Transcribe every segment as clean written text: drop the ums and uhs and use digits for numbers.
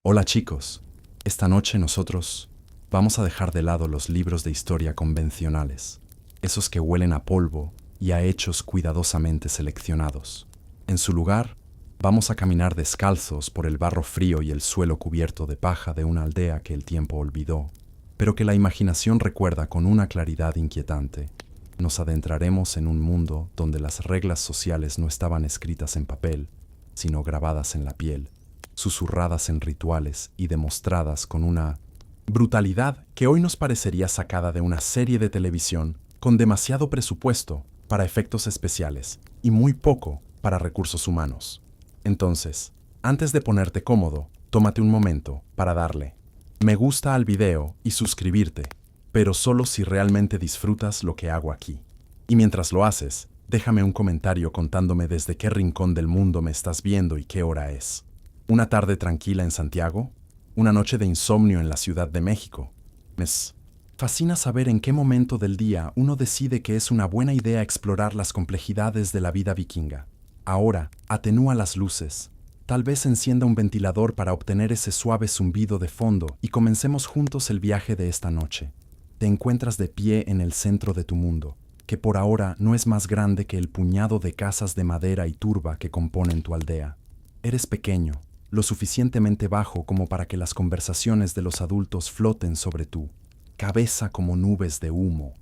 Hola chicos, esta noche nosotros vamos a dejar de lado los libros de historia convencionales, esos que huelen a polvo y a hechos cuidadosamente seleccionados. En su lugar, vamos a caminar descalzos por el barro frío y el suelo cubierto de paja de una aldea que el tiempo olvidó, pero que la imaginación recuerda con una claridad inquietante. Nos adentraremos en un mundo donde las reglas sociales no estaban escritas en papel, sino grabadas en la piel, susurradas en rituales y demostradas con una brutalidad que hoy nos parecería sacada de una serie de televisión con demasiado presupuesto para efectos especiales y muy poco para recursos humanos. Entonces, antes de ponerte cómodo, tómate un momento para darle me gusta al video y suscribirte, pero solo si realmente disfrutas lo que hago aquí. Y mientras lo haces, déjame un comentario contándome desde qué rincón del mundo me estás viendo y qué hora es. ¿Una tarde tranquila en Santiago? ¿Una noche de insomnio en la Ciudad de México? Me fascina saber en qué momento del día uno decide que es una buena idea explorar las complejidades de la vida vikinga. Ahora, atenúa las luces. Tal vez encienda un ventilador para obtener ese suave zumbido de fondo y comencemos juntos el viaje de esta noche. Te encuentras de pie en el centro de tu mundo, que por ahora no es más grande que el puñado de casas de madera y turba que componen tu aldea. Eres pequeño, lo suficientemente bajo como para que las conversaciones de los adultos floten sobre tu cabeza como nubes de humo,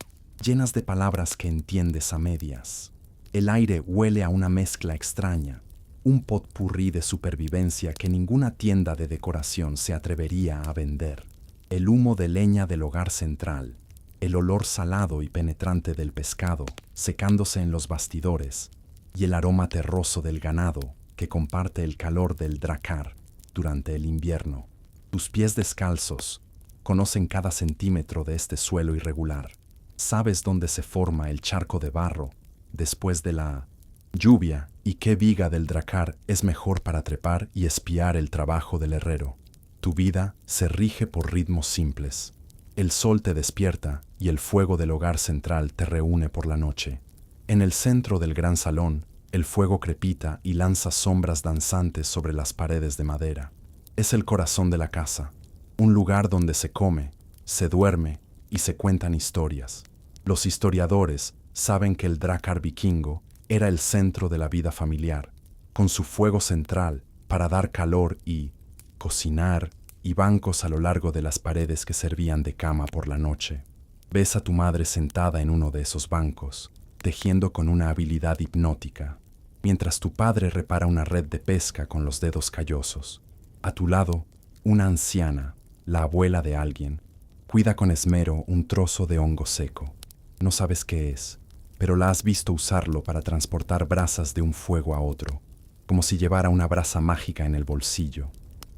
llenas de palabras que entiendes a medias. El aire huele a una mezcla extraña, un potpurrí de supervivencia que ninguna tienda de decoración se atrevería a vender. El humo de leña del hogar central, el olor salado y penetrante del pescado secándose en los bastidores y el aroma terroso del ganado que comparte el calor del dracar durante el invierno. Tus pies descalzos conocen cada centímetro de este suelo irregular. Sabes dónde se forma el charco de barro después de la lluvia y qué viga del dracar es mejor para trepar y espiar el trabajo del herrero. Tu vida se rige por ritmos simples. El sol te despierta y el fuego del hogar central te reúne por la noche. En el centro del gran salón, el fuego crepita y lanza sombras danzantes sobre las paredes de madera. Es el corazón de la casa, un lugar donde se come, se duerme y se cuentan historias. Los historiadores saben que el dracar vikingo era el centro de la vida familiar, con su fuego central para dar calor y cocinar y bancos a lo largo de las paredes que servían de cama por la noche. Ves a tu madre sentada en uno de esos bancos, tejiendo con una habilidad hipnótica, mientras tu padre repara una red de pesca con los dedos callosos. A tu lado, una anciana, la abuela de alguien, cuida con esmero un trozo de hongo seco. No sabes qué es, pero la has visto usarlo para transportar brasas de un fuego a otro, como si llevara una brasa mágica en el bolsillo.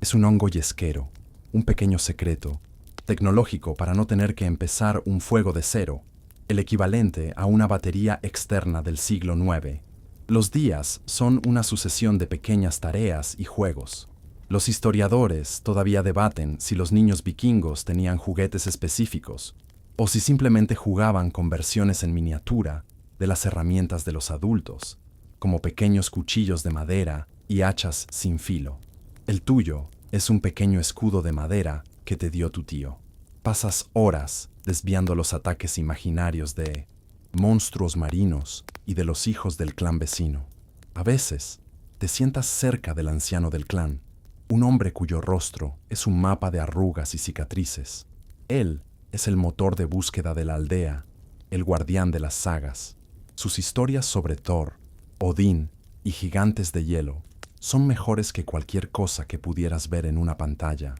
Es un hongo yesquero, un pequeño secreto, tecnológico para no tener que empezar un fuego de cero, el equivalente a una batería externa del siglo IX. Los días son una sucesión de pequeñas tareas y juegos. Los historiadores todavía debaten si los niños vikingos tenían juguetes específicos, o si simplemente jugaban con versiones en miniatura de las herramientas de los adultos, como pequeños cuchillos de madera y hachas sin filo. El tuyo es un pequeño escudo de madera que te dio tu tío. Pasas horas desviando los ataques imaginarios de monstruos marinos y de los hijos del clan vecino. A veces, te sientas cerca del anciano del clan, un hombre cuyo rostro es un mapa de arrugas y cicatrices. Él es el motor de búsqueda de la aldea, el guardián de las sagas. Sus historias sobre Thor, Odín y gigantes de hielo son mejores que cualquier cosa que pudieras ver en una pantalla,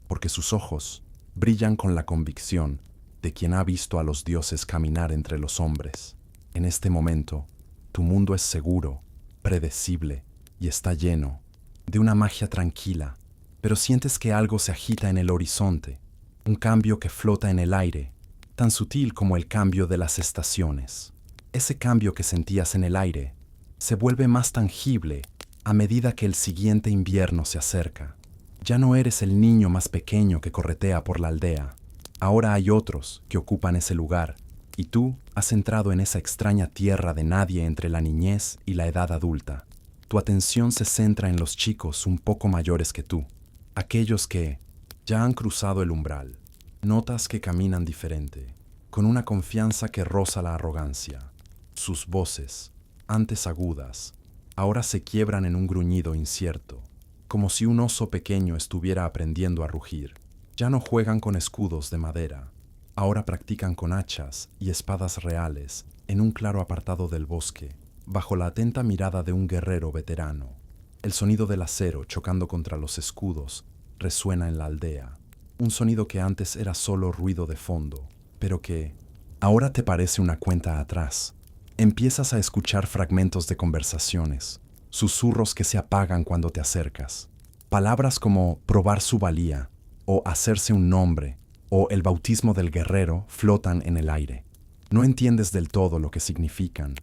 porque sus ojos brillan con la convicción de quien ha visto a los dioses caminar entre los hombres. En este momento, tu mundo es seguro, predecible y está lleno de una magia tranquila, pero sientes que algo se agita en el horizonte, un cambio que flota en el aire, tan sutil como el cambio de las estaciones. Ese cambio que sentías en el aire se vuelve más tangible a medida que el siguiente invierno se acerca. Ya no eres el niño más pequeño que corretea por la aldea. Ahora hay otros que ocupan ese lugar, y tú has entrado en esa extraña tierra de nadie entre la niñez y la edad adulta. Tu atención se centra en los chicos un poco mayores que tú, Aquellos que ya han cruzado el umbral, notas que caminan diferente, con una confianza que roza la arrogancia. Sus voces, antes agudas, ahora se quiebran en un gruñido incierto, como si un oso pequeño estuviera aprendiendo a rugir. Ya no juegan con escudos de madera, ahora practican con hachas y espadas reales en un claro apartado del bosque, bajo la atenta mirada de un guerrero veterano. El sonido del acero chocando contra los escudos resuena en la aldea, un sonido que antes era solo ruido de fondo, pero que ahora te parece una cuenta atrás. Empiezas a escuchar fragmentos de conversaciones, susurros que se apagan cuando te acercas, palabras como probar su valía, o hacerse un nombre, o el bautismo del guerrero flotan en el aire. No entiendes del todo lo que significan,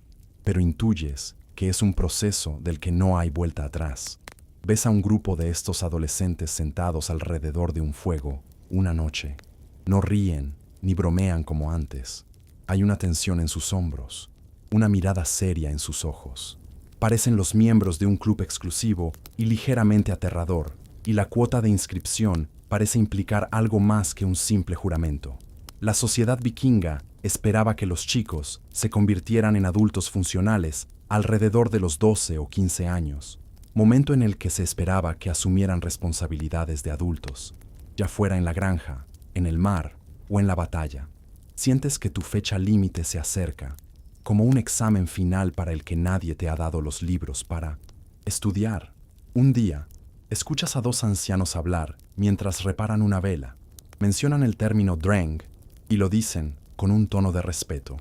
pero intuyes que es un proceso del que no hay vuelta atrás. Ves a un grupo de estos adolescentes sentados alrededor de un fuego, una noche. No ríen ni bromean como antes. Hay una tensión en sus hombros, una mirada seria en sus ojos. Parecen los miembros de un club exclusivo y ligeramente aterrador, y la cuota de inscripción parece implicar algo más que un simple juramento. La sociedad vikinga esperaba que los chicos se convirtieran en adultos funcionales alrededor de los 12 o 15 años, momento en el que se esperaba que asumieran responsabilidades de adultos, ya fuera en la granja, en el mar o en la batalla. Sientes que tu fecha límite se acerca, como un examen final para el que nadie te ha dado los libros para estudiar. Un día, escuchas a dos ancianos hablar mientras reparan una vela. Mencionan el término dreng y lo dicen con un tono de respeto.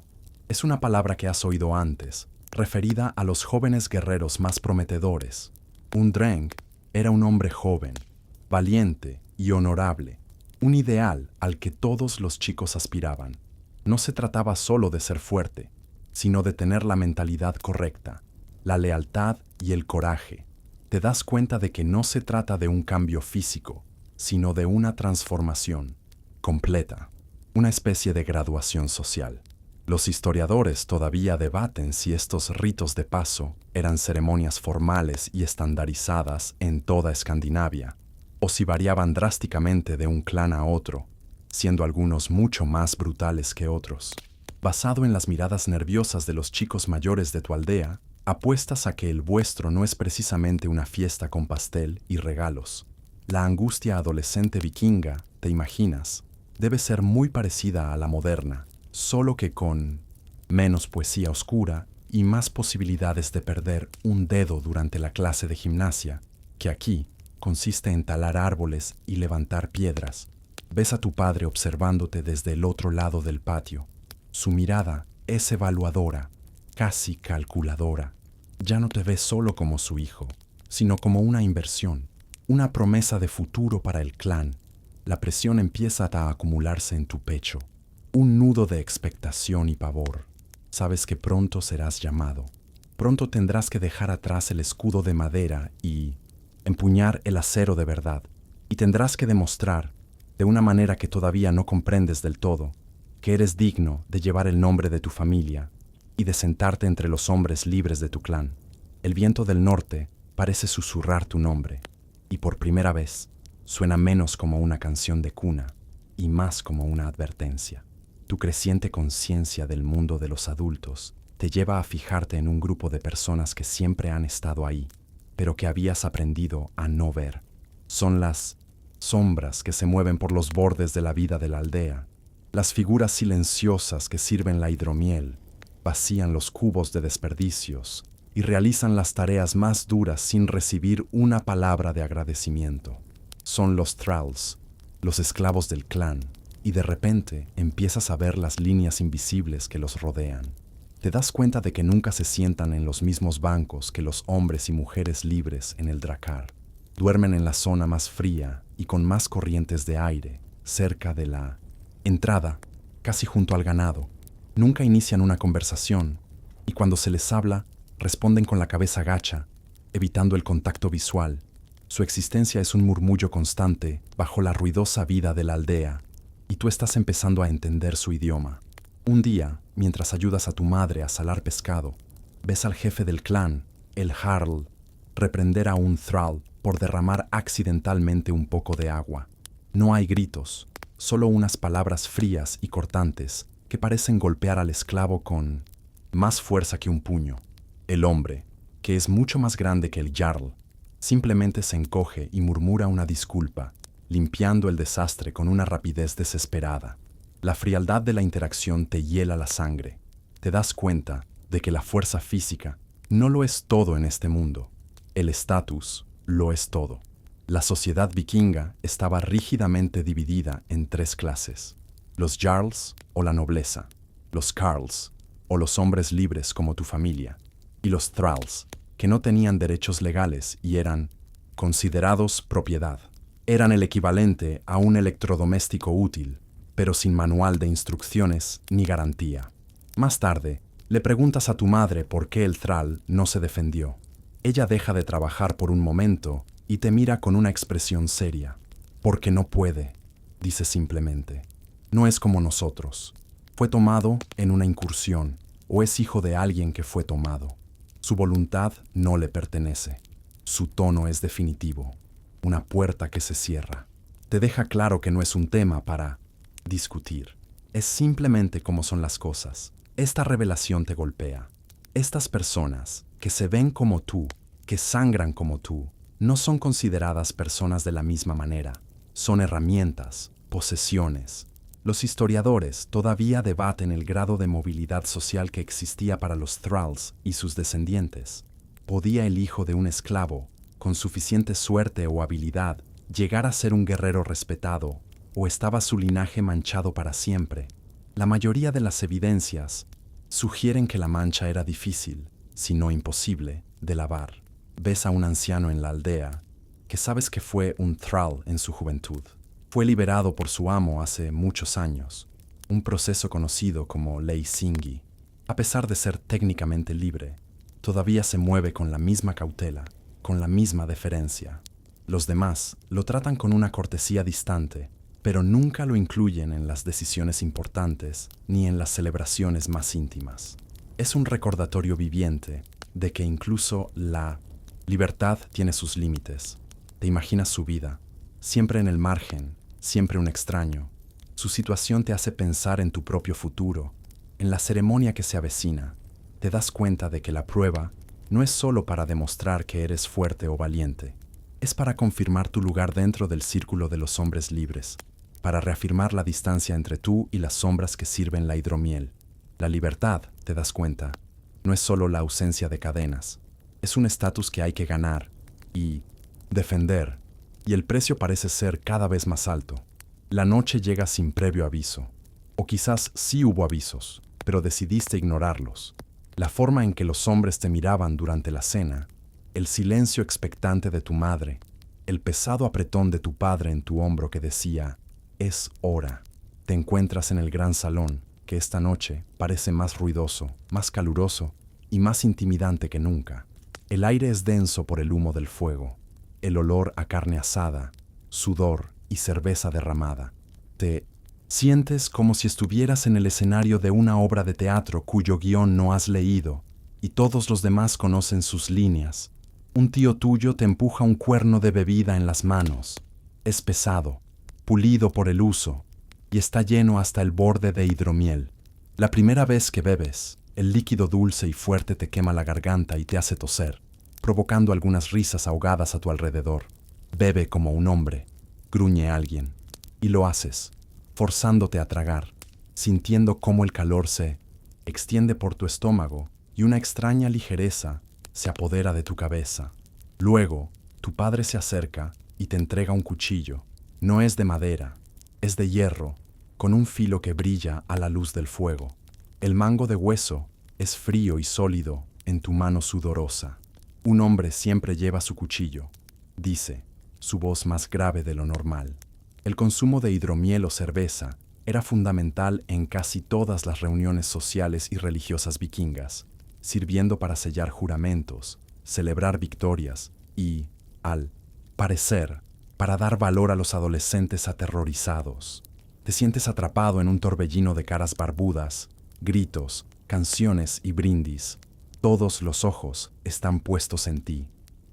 Es una palabra que has oído antes, referida a los jóvenes guerreros más prometedores. Un dreng era un hombre joven, valiente y honorable, un ideal al que todos los chicos aspiraban. No se trataba solo de ser fuerte, sino de tener la mentalidad correcta, la lealtad y el coraje. Te das cuenta de que no se trata de un cambio físico, sino de una transformación completa, una especie de graduación social. Los historiadores todavía debaten si estos ritos de paso eran ceremonias formales y estandarizadas en toda Escandinavia, o si variaban drásticamente de un clan a otro, siendo algunos mucho más brutales que otros. Basado en las miradas nerviosas de los chicos mayores de tu aldea, apuestas a que el vuestro no es precisamente una fiesta con pastel y regalos. La angustia adolescente vikinga, te imaginas, debe ser muy parecida a la moderna, solo que con menos poesía oscura y más posibilidades de perder un dedo durante la clase de gimnasia, que aquí consiste en talar árboles y levantar piedras. Ves a tu padre observándote desde el otro lado del patio. Su mirada es evaluadora, casi calculadora. Ya no te ves solo como su hijo, sino como una inversión, una promesa de futuro para el clan. La presión empieza a acumularse en tu pecho, un nudo de expectación y pavor. Sabes que pronto serás llamado. Pronto tendrás que dejar atrás el escudo de madera y empuñar el acero de verdad. Y tendrás que demostrar, de una manera que todavía no comprendes del todo, que eres digno de llevar el nombre de tu familia y de sentarte entre los hombres libres de tu clan. El viento del norte parece susurrar tu nombre, y por primera vez suena menos como una canción de cuna y más como una advertencia. Tu creciente conciencia del mundo de los adultos te lleva a fijarte en un grupo de personas que siempre han estado ahí, pero que habías aprendido a no ver. Son las sombras que se mueven por los bordes de la vida de la aldea, las figuras silenciosas que sirven la hidromiel, vacían los cubos de desperdicios y realizan las tareas más duras sin recibir una palabra de agradecimiento. Son los thralls, los esclavos del clan, y de repente empiezas a ver las líneas invisibles que los rodean. Te das cuenta de que nunca se sientan en los mismos bancos que los hombres y mujeres libres en el dracar. Duermen en la zona más fría y con más corrientes de aire, cerca de la entrada, casi junto al ganado. Nunca inician una conversación, y cuando se les habla, responden con la cabeza gacha, evitando el contacto visual. Su existencia es un murmullo constante bajo la ruidosa vida de la aldea, y tú estás empezando a entender su idioma. Un día, mientras ayudas a tu madre a salar pescado, ves al jefe del clan, el Jarl, reprender a un thrall por derramar accidentalmente un poco de agua. No hay gritos, solo unas palabras frías y cortantes que parecen golpear al esclavo con más fuerza que un puño. El hombre, que es mucho más grande que el Jarl, simplemente se encoge y murmura una disculpa, limpiando el desastre con una rapidez desesperada. La frialdad de la interacción te hiela la sangre. Te das cuenta de que la fuerza física no lo es todo en este mundo. El estatus lo es todo. La sociedad vikinga estaba rígidamente dividida en tres clases: los jarls o la nobleza, los carls o los hombres libres como tu familia, y los thralls, que no tenían derechos legales y eran considerados propiedad. Eran el equivalente a un electrodoméstico útil, pero sin manual de instrucciones ni garantía. Más tarde, le preguntas a tu madre por qué el thrall no se defendió. Ella deja de trabajar por un momento y te mira con una expresión seria. Porque no puede, dice simplemente. No es como nosotros. Fue tomado en una incursión, o es hijo de alguien que fue tomado. Su voluntad no le pertenece. Su tono es definitivo. Una puerta que se cierra. Te deja claro que no es un tema para discutir. Es simplemente como son las cosas. Esta revelación te golpea. Estas personas que se ven como tú, que sangran como tú, no son consideradas personas de la misma manera. Son herramientas, posesiones. Los historiadores todavía debaten el grado de movilidad social que existía para los thralls y sus descendientes. ¿Podía el hijo de un esclavo, con suficiente suerte o habilidad, llegar a ser un guerrero respetado, o estaba su linaje manchado para siempre? La mayoría de las evidencias sugieren que la mancha era difícil, si no imposible, de lavar. Ves a un anciano en la aldea que sabes que fue un thrall en su juventud. Fue liberado por su amo hace muchos años, un proceso conocido como ley Singi. A pesar de ser técnicamente libre, todavía se mueve con la misma cautela, con la misma deferencia. Los demás lo tratan con una cortesía distante, pero nunca lo incluyen en las decisiones importantes ni en las celebraciones más íntimas. Es un recordatorio viviente de que incluso la libertad tiene sus límites. Te imaginas su vida, siempre en el margen, siempre un extraño. Su situación te hace pensar en tu propio futuro, en la ceremonia que se avecina. Te das cuenta de que la prueba no es solo para demostrar que eres fuerte o valiente, es para confirmar tu lugar dentro del círculo de los hombres libres, para reafirmar la distancia entre tú y las sombras que sirven la hidromiel. La libertad, te das cuenta, no es solo la ausencia de cadenas, es un estatus que hay que ganar y defender, y el precio parece ser cada vez más alto. La noche llega sin previo aviso, o quizás sí hubo avisos, pero decidiste ignorarlos. La forma en que los hombres te miraban durante la cena, el silencio expectante de tu madre, el pesado apretón de tu padre en tu hombro que decía, es hora. Te encuentras en el gran salón, que esta noche parece más ruidoso, más caluroso y más intimidante que nunca. El aire es denso por el humo del fuego, el olor a carne asada, sudor y cerveza derramada. Te sientes como si estuvieras en el escenario de una obra de teatro cuyo guión no has leído, y todos los demás conocen sus líneas. Un tío tuyo te empuja un cuerno de bebida en las manos. Es pesado, pulido por el uso, y está lleno hasta el borde de hidromiel. La primera vez que bebes, el líquido dulce y fuerte te quema la garganta y te hace toser, provocando algunas risas ahogadas a tu alrededor. Bebe como un hombre, gruñe alguien, y lo haces, forzándote a tragar, sintiendo cómo el calor se extiende por tu estómago y una extraña ligereza se apodera de tu cabeza. Luego, tu padre se acerca y te entrega un cuchillo. No es de madera, es de hierro, con un filo que brilla a la luz del fuego. El mango de hueso es frío y sólido en tu mano sudorosa. Un hombre siempre lleva su cuchillo, dice, su voz más grave de lo normal. El consumo de hidromiel o cerveza era fundamental en casi todas las reuniones sociales y religiosas vikingas, sirviendo para sellar juramentos, celebrar victorias y, al parecer, para dar valor a los adolescentes aterrorizados. Te sientes atrapado en un torbellino de caras barbudas, gritos, canciones y brindis. Todos los ojos están puestos en ti.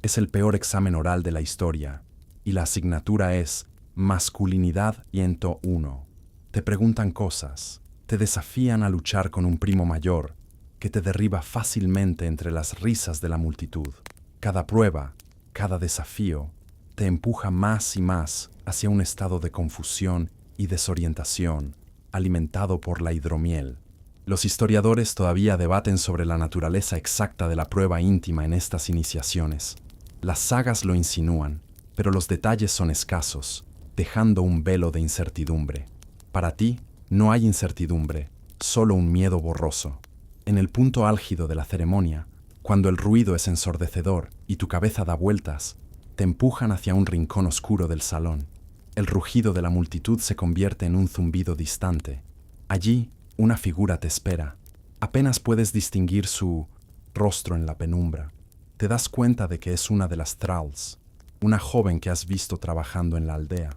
Es el peor examen oral de la historia, y la asignatura es Masculinidad 101. Te preguntan cosas, te desafían a luchar con un primo mayor que te derriba fácilmente entre las risas de la multitud. Cada prueba, cada desafío, te empuja más y más hacia un estado de confusión y desorientación, alimentado por la hidromiel. Los historiadores todavía debaten sobre la naturaleza exacta de la prueba íntima en estas iniciaciones. Las sagas lo insinúan, pero los detalles son escasos, dejando un velo de incertidumbre. Para ti, no hay incertidumbre, solo un miedo borroso. En el punto álgido de la ceremonia, cuando el ruido es ensordecedor y tu cabeza da vueltas, te empujan hacia un rincón oscuro del salón. El rugido de la multitud se convierte en un zumbido distante. Allí, una figura te espera. Apenas puedes distinguir su rostro en la penumbra. Te das cuenta de que es una de las Thralls, una joven que has visto trabajando en la aldea.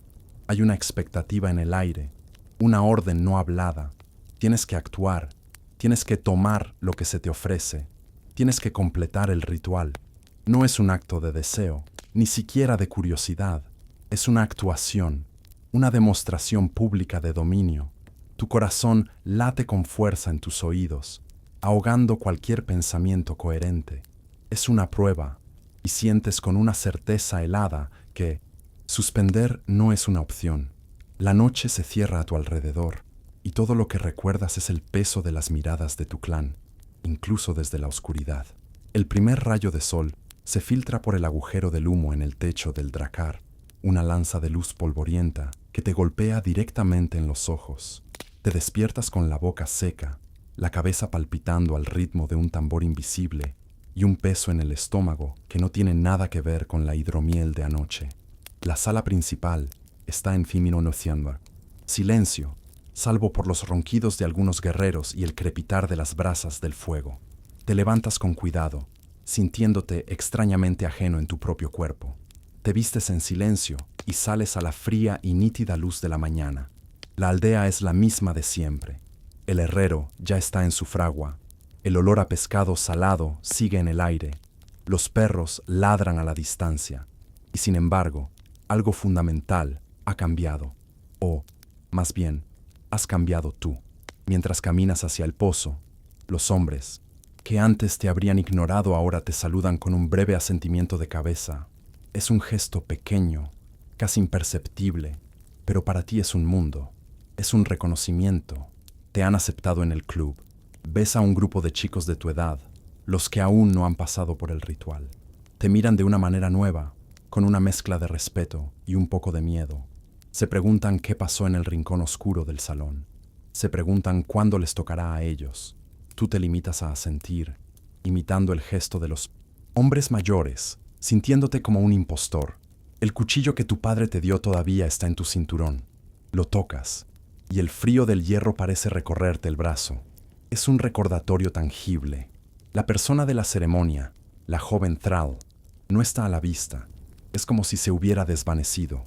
Hay una expectativa en el aire, una orden no hablada. Tienes que actuar, tienes que tomar lo que se te ofrece, tienes que completar el ritual. No es un acto de deseo, ni siquiera de curiosidad. Es una actuación, una demostración pública de dominio. Tu corazón late con fuerza en tus oídos, ahogando cualquier pensamiento coherente. Es una prueba, y sientes con una certeza helada que suspender no es una opción. La noche se cierra a tu alrededor, y todo lo que recuerdas es el peso de las miradas de tu clan, incluso desde la oscuridad. El primer rayo de sol se filtra por el agujero del humo en el techo del dracar, una lanza de luz polvorienta que te golpea directamente en los ojos. Te despiertas con la boca seca, la cabeza palpitando al ritmo de un tambor invisible y un peso en el estómago que no tiene nada que ver con la hidromiel de anoche. La sala principal está en Fiminonocianba. Silencio, salvo por los ronquidos de algunos guerreros y el crepitar de las brasas del fuego. Te levantas con cuidado, sintiéndote extrañamente ajeno en tu propio cuerpo. Te vistes en silencio y sales a la fría y nítida luz de la mañana. La aldea es la misma de siempre. El herrero ya está en su fragua. El olor a pescado salado sigue en el aire. Los perros ladran a la distancia. Y sin embargo, algo fundamental ha cambiado. O, más bien, has cambiado tú. Mientras caminas hacia el pozo, los hombres, que antes te habrían ignorado, ahora te saludan con un breve asentimiento de cabeza. Es un gesto pequeño, casi imperceptible, pero para ti es un mundo. Es un reconocimiento. Te han aceptado en el club. Ves a un grupo de chicos de tu edad, los que aún no han pasado por el ritual. Te miran de una manera nueva, con una mezcla de respeto y un poco de miedo. Se preguntan qué pasó en el rincón oscuro del salón. Se preguntan cuándo les tocará a ellos. Tú te limitas a asentir, imitando el gesto de los hombres mayores, sintiéndote como un impostor. El cuchillo que tu padre te dio todavía está en tu cinturón. Lo tocas, y el frío del hierro parece recorrerte el brazo. Es un recordatorio tangible. La persona de la ceremonia, la joven Thrall, no está a la vista. Es como si se hubiera desvanecido,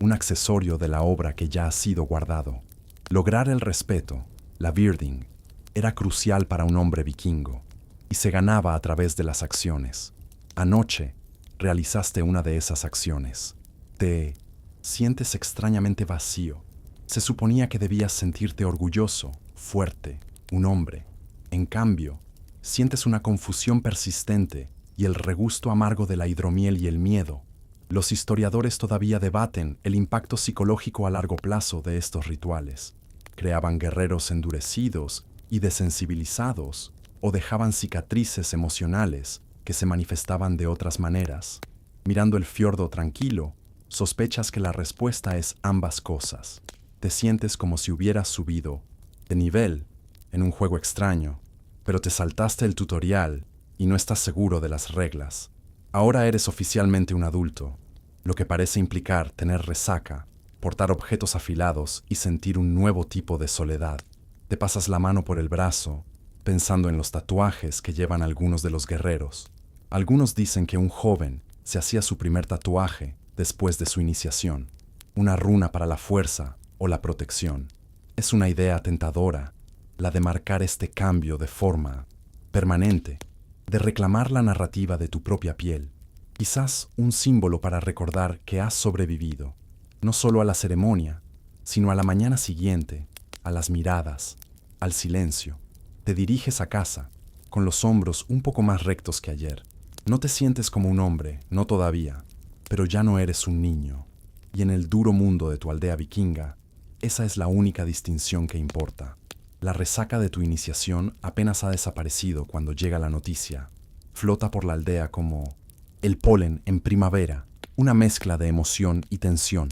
un accesorio de la obra que ya ha sido guardado. Lograr el respeto, la Virding, era crucial para un hombre vikingo, y se ganaba a través de las acciones. Anoche, realizaste una de esas acciones. Te sientes extrañamente vacío. Se suponía que debías sentirte orgulloso, fuerte, un hombre. En cambio, sientes una confusión persistente y el regusto amargo de la hidromiel y el miedo. Los historiadores todavía debaten el impacto psicológico a largo plazo de estos rituales. Creaban guerreros endurecidos y desensibilizados, o dejaban cicatrices emocionales que se manifestaban de otras maneras. Mirando el fiordo tranquilo, sospechas que la respuesta es ambas cosas. Te sientes como si hubieras subido de nivel en un juego extraño, pero te saltaste el tutorial y no estás seguro de las reglas. Ahora eres oficialmente un adulto, lo que parece implicar tener resaca, portar objetos afilados y sentir un nuevo tipo de soledad. Te pasas la mano por el brazo, pensando en los tatuajes que llevan algunos de los guerreros. Algunos dicen que un joven se hacía su primer tatuaje después de su iniciación, una runa para la fuerza o la protección. Es una idea tentadora, la de marcar este cambio de forma permanente, de reclamar la narrativa de tu propia piel. Quizás un símbolo para recordar que has sobrevivido, no solo a la ceremonia, sino a la mañana siguiente, a las miradas, al silencio. Te diriges a casa, con los hombros un poco más rectos que ayer. No te sientes como un hombre, no todavía, pero ya no eres un niño. Y en el duro mundo de tu aldea vikinga, esa es la única distinción que importa. La resaca de tu iniciación apenas ha desaparecido cuando llega la noticia. Flota por la aldea como el polen en primavera, una mezcla de emoción y tensión.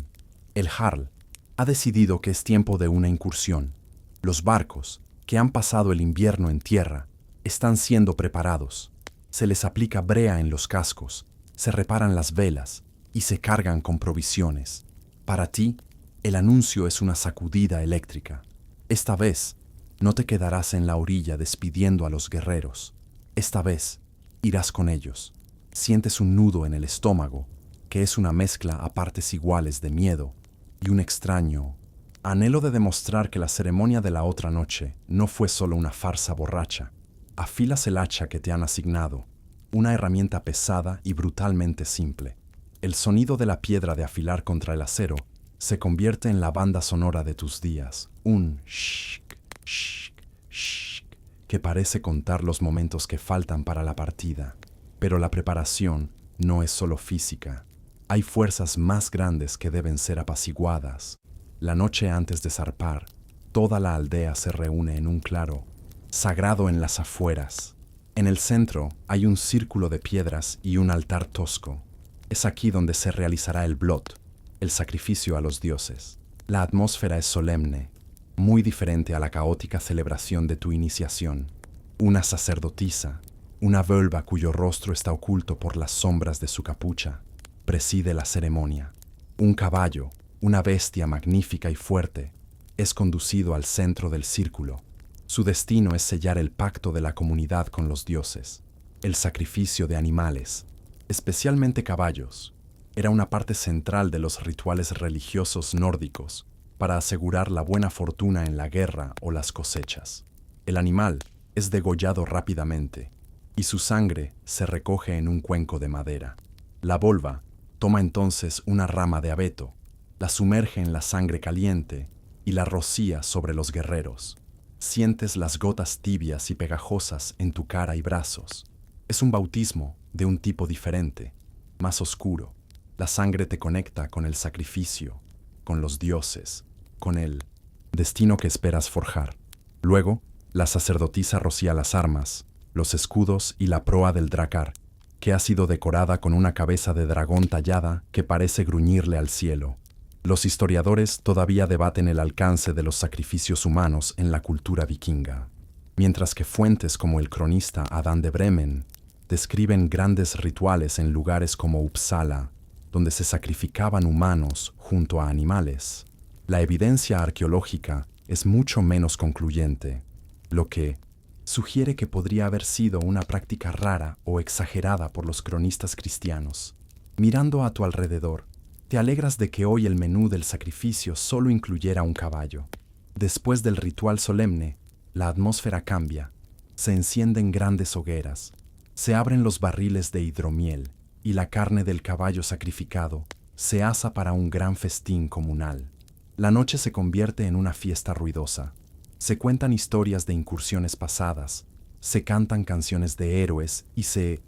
El Jarl ha decidido que es tiempo de una incursión. Los barcos, que han pasado el invierno en tierra, están siendo preparados. Se les aplica brea en los cascos, se reparan las velas y se cargan con provisiones. Para ti, el anuncio es una sacudida eléctrica. Esta vez, no te quedarás en la orilla despidiendo a los guerreros. Esta vez, irás con ellos. Sientes un nudo en el estómago, que es una mezcla a partes iguales de miedo y un extraño anhelo de demostrar que la ceremonia de la otra noche no fue solo una farsa borracha. Afilas el hacha que te han asignado, una herramienta pesada y brutalmente simple. El sonido de la piedra de afilar contra el acero se convierte en la banda sonora de tus días, un shk, shk, shk, que parece contar los momentos que faltan para la partida. Pero la preparación no es solo física. Hay fuerzas más grandes que deben ser apaciguadas. La noche antes de zarpar, toda la aldea se reúne en un claro, sagrado en las afueras. En el centro hay un círculo de piedras y un altar tosco. Es aquí donde se realizará el blot, el sacrificio a los dioses. La atmósfera es solemne, muy diferente a la caótica celebración de tu iniciación. Una sacerdotisa, una völva cuyo rostro está oculto por las sombras de su capucha, preside la ceremonia. Un caballo, una bestia magnífica y fuerte, es conducido al centro del círculo. Su destino es sellar el pacto de la comunidad con los dioses. El sacrificio de animales, especialmente caballos, era una parte central de los rituales religiosos nórdicos para asegurar la buena fortuna en la guerra o las cosechas. El animal es degollado rápidamente y su sangre se recoge en un cuenco de madera. La volva toma entonces una rama de abeto, la sumerge en la sangre caliente y la rocía sobre los guerreros. Sientes las gotas tibias y pegajosas en tu cara y brazos. Es un bautismo de un tipo diferente, más oscuro. La sangre te conecta con el sacrificio, con los dioses, con el destino que esperas forjar. Luego, la sacerdotisa rocía las armas, los escudos y la proa del dracar, que ha sido decorada con una cabeza de dragón tallada que parece gruñirle al cielo. Los historiadores todavía debaten el alcance de los sacrificios humanos en la cultura vikinga, mientras que fuentes como el cronista Adán de Bremen describen grandes rituales en lugares como Uppsala, donde se sacrificaban humanos junto a animales. La evidencia arqueológica es mucho menos concluyente, lo que sugiere que podría haber sido una práctica rara o exagerada por los cronistas cristianos. Mirando a tu alrededor, te alegras de que hoy el menú del sacrificio solo incluyera un caballo. Después del ritual solemne, la atmósfera cambia. Se encienden grandes hogueras, se abren los barriles de hidromiel y la carne del caballo sacrificado se asa para un gran festín comunal. La noche se convierte en una fiesta ruidosa. Se cuentan historias de incursiones pasadas, se cantan canciones de héroes y se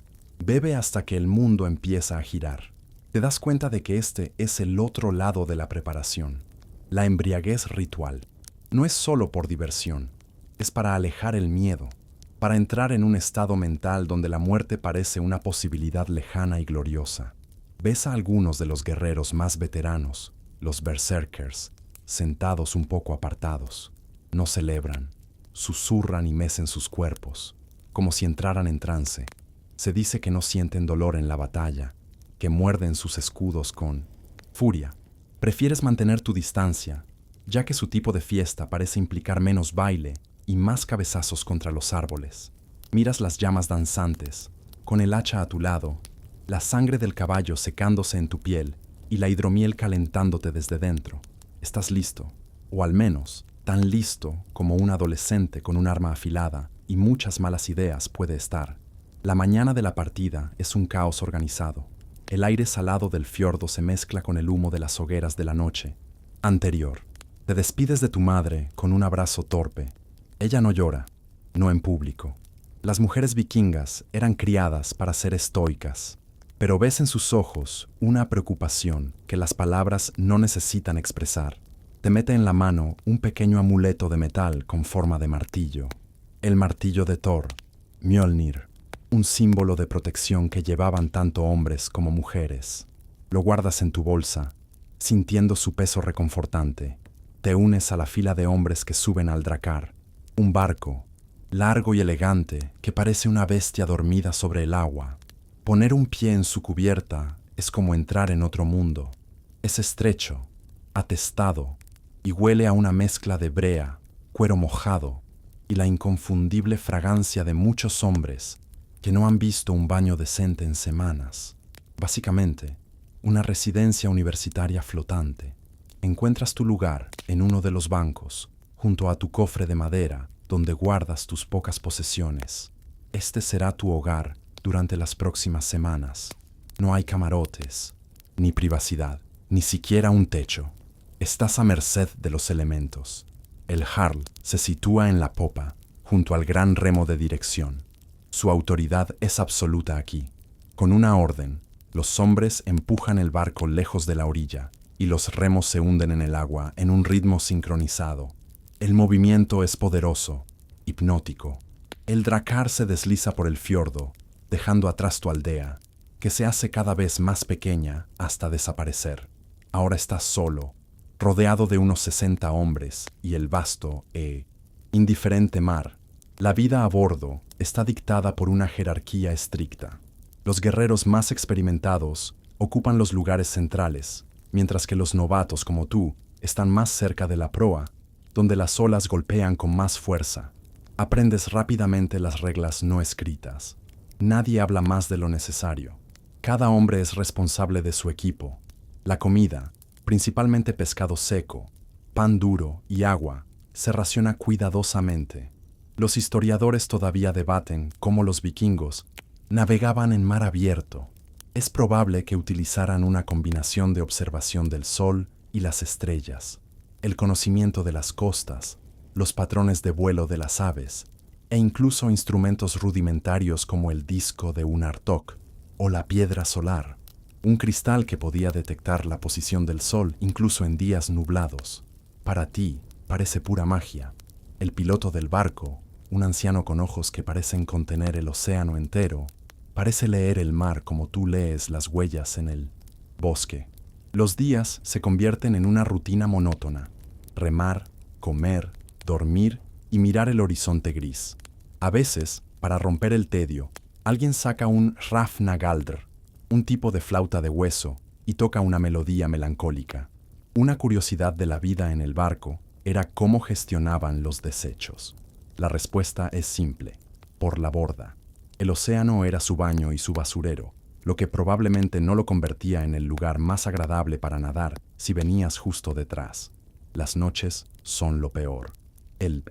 bebe hasta que el mundo empieza a girar. Te das cuenta de que este es el otro lado de la preparación. La embriaguez ritual no es solo por diversión, es para alejar el miedo, para entrar en un estado mental donde la muerte parece una posibilidad lejana y gloriosa. Ves a algunos de los guerreros más veteranos, los berserkers, sentados un poco apartados. No celebran, susurran y mecen sus cuerpos, como si entraran en trance. Se dice que no sienten dolor en la batalla, que muerden sus escudos con furia. Prefieres mantener tu distancia, ya que su tipo de fiesta parece implicar menos baile y más cabezazos contra los árboles. Miras las llamas danzantes, con el hacha a tu lado, la sangre del caballo secándose en tu piel y la hidromiel calentándote desde dentro. Estás listo, o al menos tan listo como un adolescente con un arma afilada y muchas malas ideas puede estar. La mañana de la partida es un caos organizado. El aire salado del fiordo se mezcla con el humo de las hogueras de la noche anterior. Te despides de tu madre con un abrazo torpe. Ella no llora, no en público. Las mujeres vikingas eran criadas para ser estoicas, pero ves en sus ojos una preocupación que las palabras no necesitan expresar. Te mete en la mano un pequeño amuleto de metal con forma de martillo. El martillo de Thor, Mjolnir, un símbolo de protección que llevaban tanto hombres como mujeres. Lo guardas en tu bolsa, sintiendo su peso reconfortante. Te unes a la fila de hombres que suben al dracar, un barco largo y elegante que parece una bestia dormida sobre el agua. Poner un pie en su cubierta es como entrar en otro mundo. Es estrecho, atestado, y huele a una mezcla de brea, cuero mojado y la inconfundible fragancia de muchos hombres que no han visto un baño decente en semanas. Básicamente, una residencia universitaria flotante. Encuentras tu lugar en uno de los bancos, junto a tu cofre de madera, donde guardas tus pocas posesiones. Este será tu hogar durante las próximas semanas. No hay camarotes, ni privacidad, ni siquiera un techo. Estás a merced de los elementos. El Jarl se sitúa en la popa, junto al gran remo de dirección. Su autoridad es absoluta aquí. Con una orden, los hombres empujan el barco lejos de la orilla, y los remos se hunden en el agua en un ritmo sincronizado. El movimiento es poderoso, hipnótico. El dracar se desliza por el fiordo, dejando atrás tu aldea, que se hace cada vez más pequeña hasta desaparecer. Ahora estás solo, rodeado de unos 60 hombres y el vasto indiferente mar. La vida a bordo está dictada por una jerarquía estricta. Los guerreros más experimentados ocupan los lugares centrales, mientras que los novatos como tú están más cerca de la proa, donde las olas golpean con más fuerza. Aprendes rápidamente las reglas no escritas. Nadie habla más de lo necesario. Cada hombre es responsable de su equipo. La comida, principalmente pescado seco, pan duro y agua, se raciona cuidadosamente. Los historiadores todavía debaten cómo los vikingos navegaban en mar abierto. Es probable que utilizaran una combinación de observación del sol y las estrellas, el conocimiento de las costas, los patrones de vuelo de las aves, e incluso instrumentos rudimentarios como el disco de un artok o la piedra solar, un cristal que podía detectar la posición del sol incluso en días nublados. Para ti, parece pura magia. El piloto del barco, un anciano con ojos que parecen contener el océano entero, parece leer el mar como tú lees las huellas en el bosque. Los días se convierten en una rutina monótona. Remar, comer, dormir y mirar el horizonte gris. A veces, para romper el tedio, alguien saca un Hrafnagaldr, un tipo de flauta de hueso, y toca una melodía melancólica. Una curiosidad de la vida en el barco era cómo gestionaban los desechos. La respuesta es simple: por la borda. El océano era su baño y su basurero, lo que probablemente no lo convertía en el lugar más agradable para nadar si venías justo detrás. Las noches son lo peor. El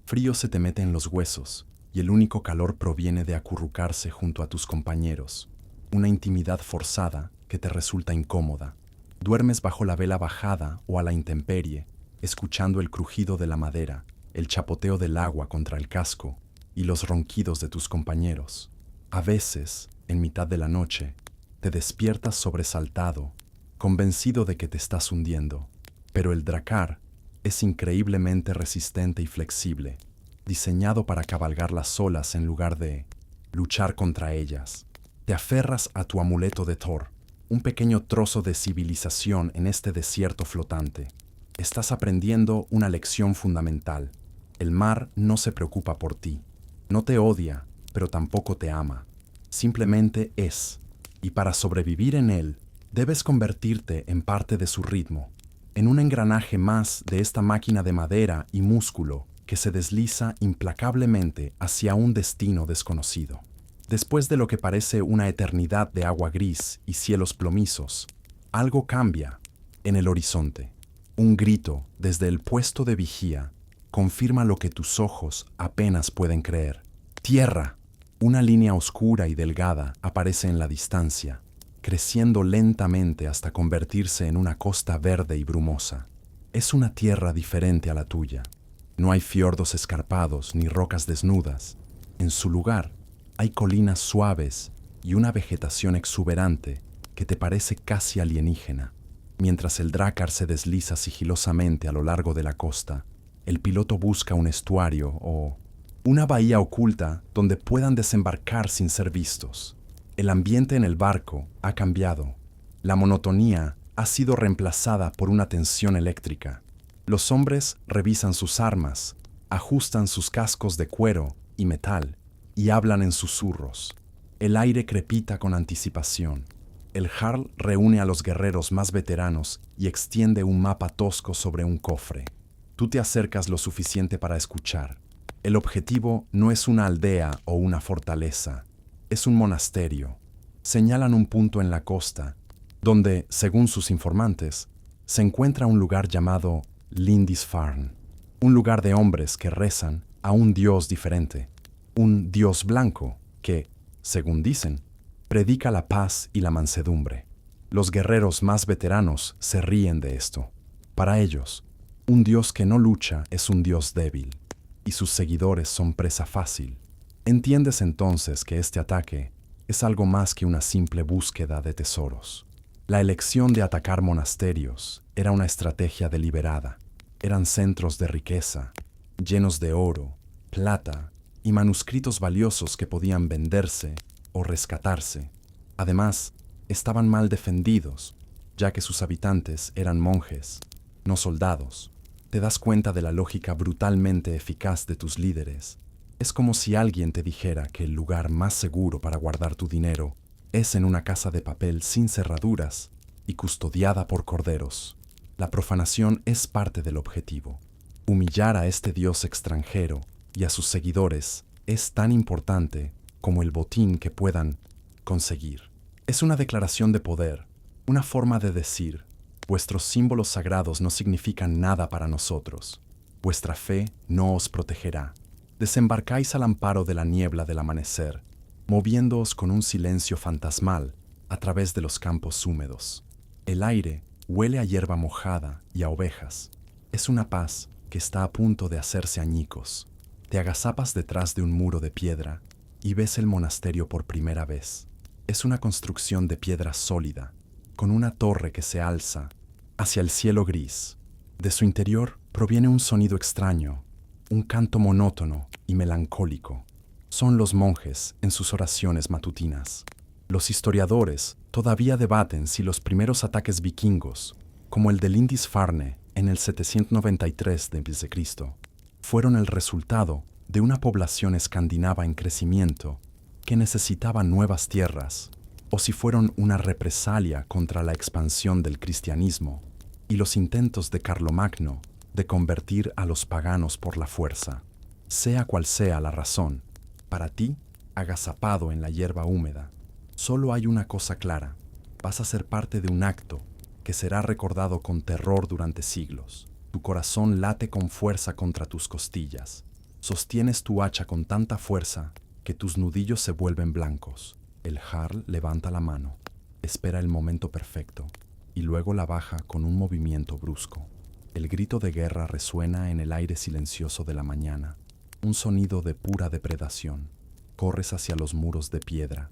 frío se te mete en los huesos y el único calor proviene de acurrucarse junto a tus compañeros. Una intimidad forzada que te resulta incómoda. Duermes bajo la vela bajada o a la intemperie, escuchando el crujido de la madera, el chapoteo del agua contra el casco y los ronquidos de tus compañeros. A veces, en mitad de la noche, te despiertas sobresaltado, convencido de que te estás hundiendo. Pero el dracar es increíblemente resistente y flexible, diseñado para cabalgar las olas en lugar de luchar contra ellas. Te aferras a tu amuleto de Thor, un pequeño trozo de civilización en este desierto flotante. Estás aprendiendo una lección fundamental. El mar no se preocupa por ti. No te odia, pero tampoco te ama. Simplemente es. Y para sobrevivir en él, debes convertirte en parte de su ritmo, en un engranaje más de esta máquina de madera y músculo que se desliza implacablemente hacia un destino desconocido. Después de lo que parece una eternidad de agua gris y cielos plomizos, algo cambia en el horizonte. Un grito desde el puesto de vigía confirma lo que tus ojos apenas pueden creer. ¡Tierra! Una línea oscura y delgada aparece en la distancia. creciendo lentamente hasta convertirse en una costa verde y brumosa. Es una tierra diferente a la tuya. No hay fiordos escarpados ni rocas desnudas. En su lugar, hay colinas suaves y una vegetación exuberante que te parece casi alienígena. Mientras el Drakkar se desliza sigilosamente a lo largo de la costa, el piloto busca un estuario o una bahía oculta donde puedan desembarcar sin ser vistos. El ambiente en el barco ha cambiado. La monotonía ha sido reemplazada por una tensión eléctrica. Los hombres revisan sus armas, ajustan sus cascos de cuero y metal y hablan en susurros. El aire crepita con anticipación. El Jarl reúne a los guerreros más veteranos y extiende un mapa tosco sobre un cofre. Tú te acercas lo suficiente para escuchar. El objetivo no es una aldea o una fortaleza, es un monasterio. Señalan un punto en la costa, donde, según sus informantes, se encuentra un lugar llamado Lindisfarne, un lugar de hombres que rezan a un dios diferente, un dios blanco que, según dicen, predica la paz y la mansedumbre. Los guerreros más veteranos se ríen de esto. Para ellos, un dios que no lucha es un dios débil, y sus seguidores son presa fácil. Entiendes entonces que este ataque es algo más que una simple búsqueda de tesoros. La elección de atacar monasterios era una estrategia deliberada. Eran centros de riqueza, llenos de oro, plata y manuscritos valiosos que podían venderse o rescatarse. Además, estaban mal defendidos, ya que sus habitantes eran monjes, no soldados. Te das cuenta de la lógica brutalmente eficaz de tus líderes. Es como si alguien te dijera que el lugar más seguro para guardar tu dinero es en una casa de papel sin cerraduras y custodiada por corderos. La profanación es parte del objetivo. Humillar a este dios extranjero y a sus seguidores es tan importante como el botín que puedan conseguir. Es una declaración de poder, una forma de decir: vuestros símbolos sagrados no significan nada para nosotros. Vuestra fe no os protegerá. Desembarcáis al amparo de la niebla del amanecer, moviéndoos con un silencio fantasmal a través de los campos húmedos. El aire huele a hierba mojada y a ovejas. Es una paz que está a punto de hacerse añicos. Te agazapas detrás de un muro de piedra y ves el monasterio por primera vez. Es una construcción de piedra sólida, con una torre que se alza hacia el cielo gris. De su interior proviene un sonido extraño, un canto monótono y melancólico. Son los monjes en sus oraciones matutinas. Los historiadores todavía debaten si los primeros ataques vikingos, como el de Lindisfarne en el 793 d.C., fueron el resultado de una población escandinava en crecimiento que necesitaba nuevas tierras, o si fueron una represalia contra la expansión del cristianismo y los intentos de Carlomagno de convertir a los paganos por la fuerza. Sea cual sea la razón, para ti, agazapado en la hierba húmeda, solo hay una cosa clara: vas a ser parte de un acto que será recordado con terror durante siglos. Tu corazón late con fuerza contra tus costillas. Sostienes tu hacha con tanta fuerza que tus nudillos se vuelven blancos. El Jarl levanta la mano, espera el momento perfecto y luego la baja con un movimiento brusco. El grito de guerra resuena en el aire silencioso de la mañana, un sonido de pura depredación. Corres hacia los muros de piedra,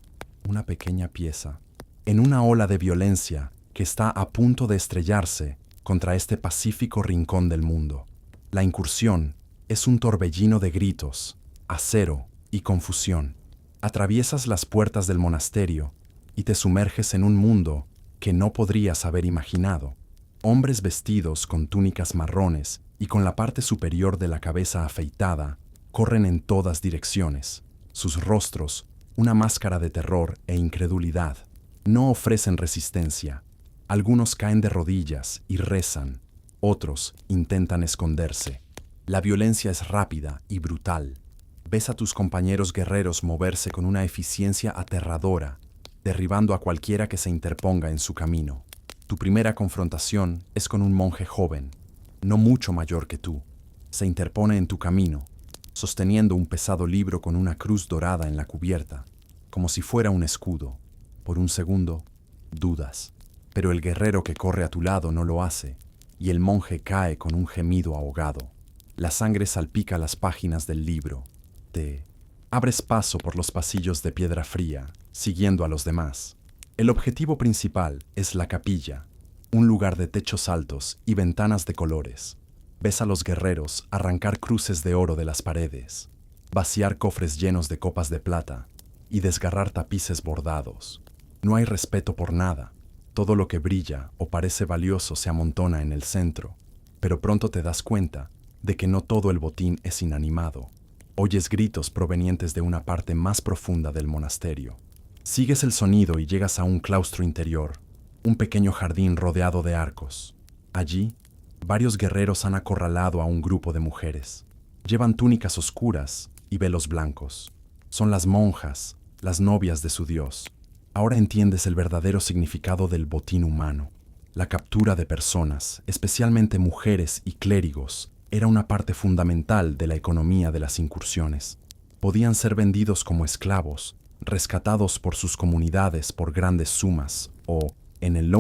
una pequeña pieza, en una ola de violencia que está a punto de estrellarse contra este pacífico rincón del mundo. La incursión es un torbellino de gritos, acero y confusión. Atraviesas las puertas del monasterio y te sumerges en un mundo que no podrías haber imaginado. Hombres vestidos con túnicas marrones y con la parte superior de la cabeza afeitada corren en todas direcciones. Sus rostros, una máscara de terror e incredulidad, no ofrecen resistencia. Algunos caen de rodillas y rezan, otros intentan esconderse. La violencia es rápida y brutal. Ves a tus compañeros guerreros moverse con una eficiencia aterradora, derribando a cualquiera que se interponga en su camino. Tu primera confrontación es con un monje joven, no mucho mayor que tú. Se interpone en tu camino, sosteniendo un pesado libro con una cruz dorada en la cubierta, como si fuera un escudo. Por un segundo, dudas. Pero el guerrero que corre a tu lado no lo hace, y el monje cae con un gemido ahogado. La sangre salpica las páginas del libro. Te abres paso por los pasillos de piedra fría, siguiendo a los demás. El objetivo principal es la capilla, un lugar de techos altos y ventanas de colores. Ves a los guerreros arrancar cruces de oro de las paredes, vaciar cofres llenos de copas de plata y desgarrar tapices bordados. No hay respeto por nada. Todo lo que brilla o parece valioso se amontona en el centro, pero pronto te das cuenta de que no todo el botín es inanimado. Oyes gritos provenientes de una parte más profunda del monasterio. Sigues el sonido y llegas a un claustro interior, un pequeño jardín rodeado de arcos. Allí, varios guerreros han acorralado a un grupo de mujeres. Llevan túnicas oscuras y velos blancos. Son las monjas, las novias de su dios. Ahora entiendes el verdadero significado del botín humano. La captura de personas, especialmente mujeres y clérigos, era una parte fundamental de la economía de las incursiones. Podían ser vendidos como esclavos, rescatados por sus comunidades por grandes sumas, o, en el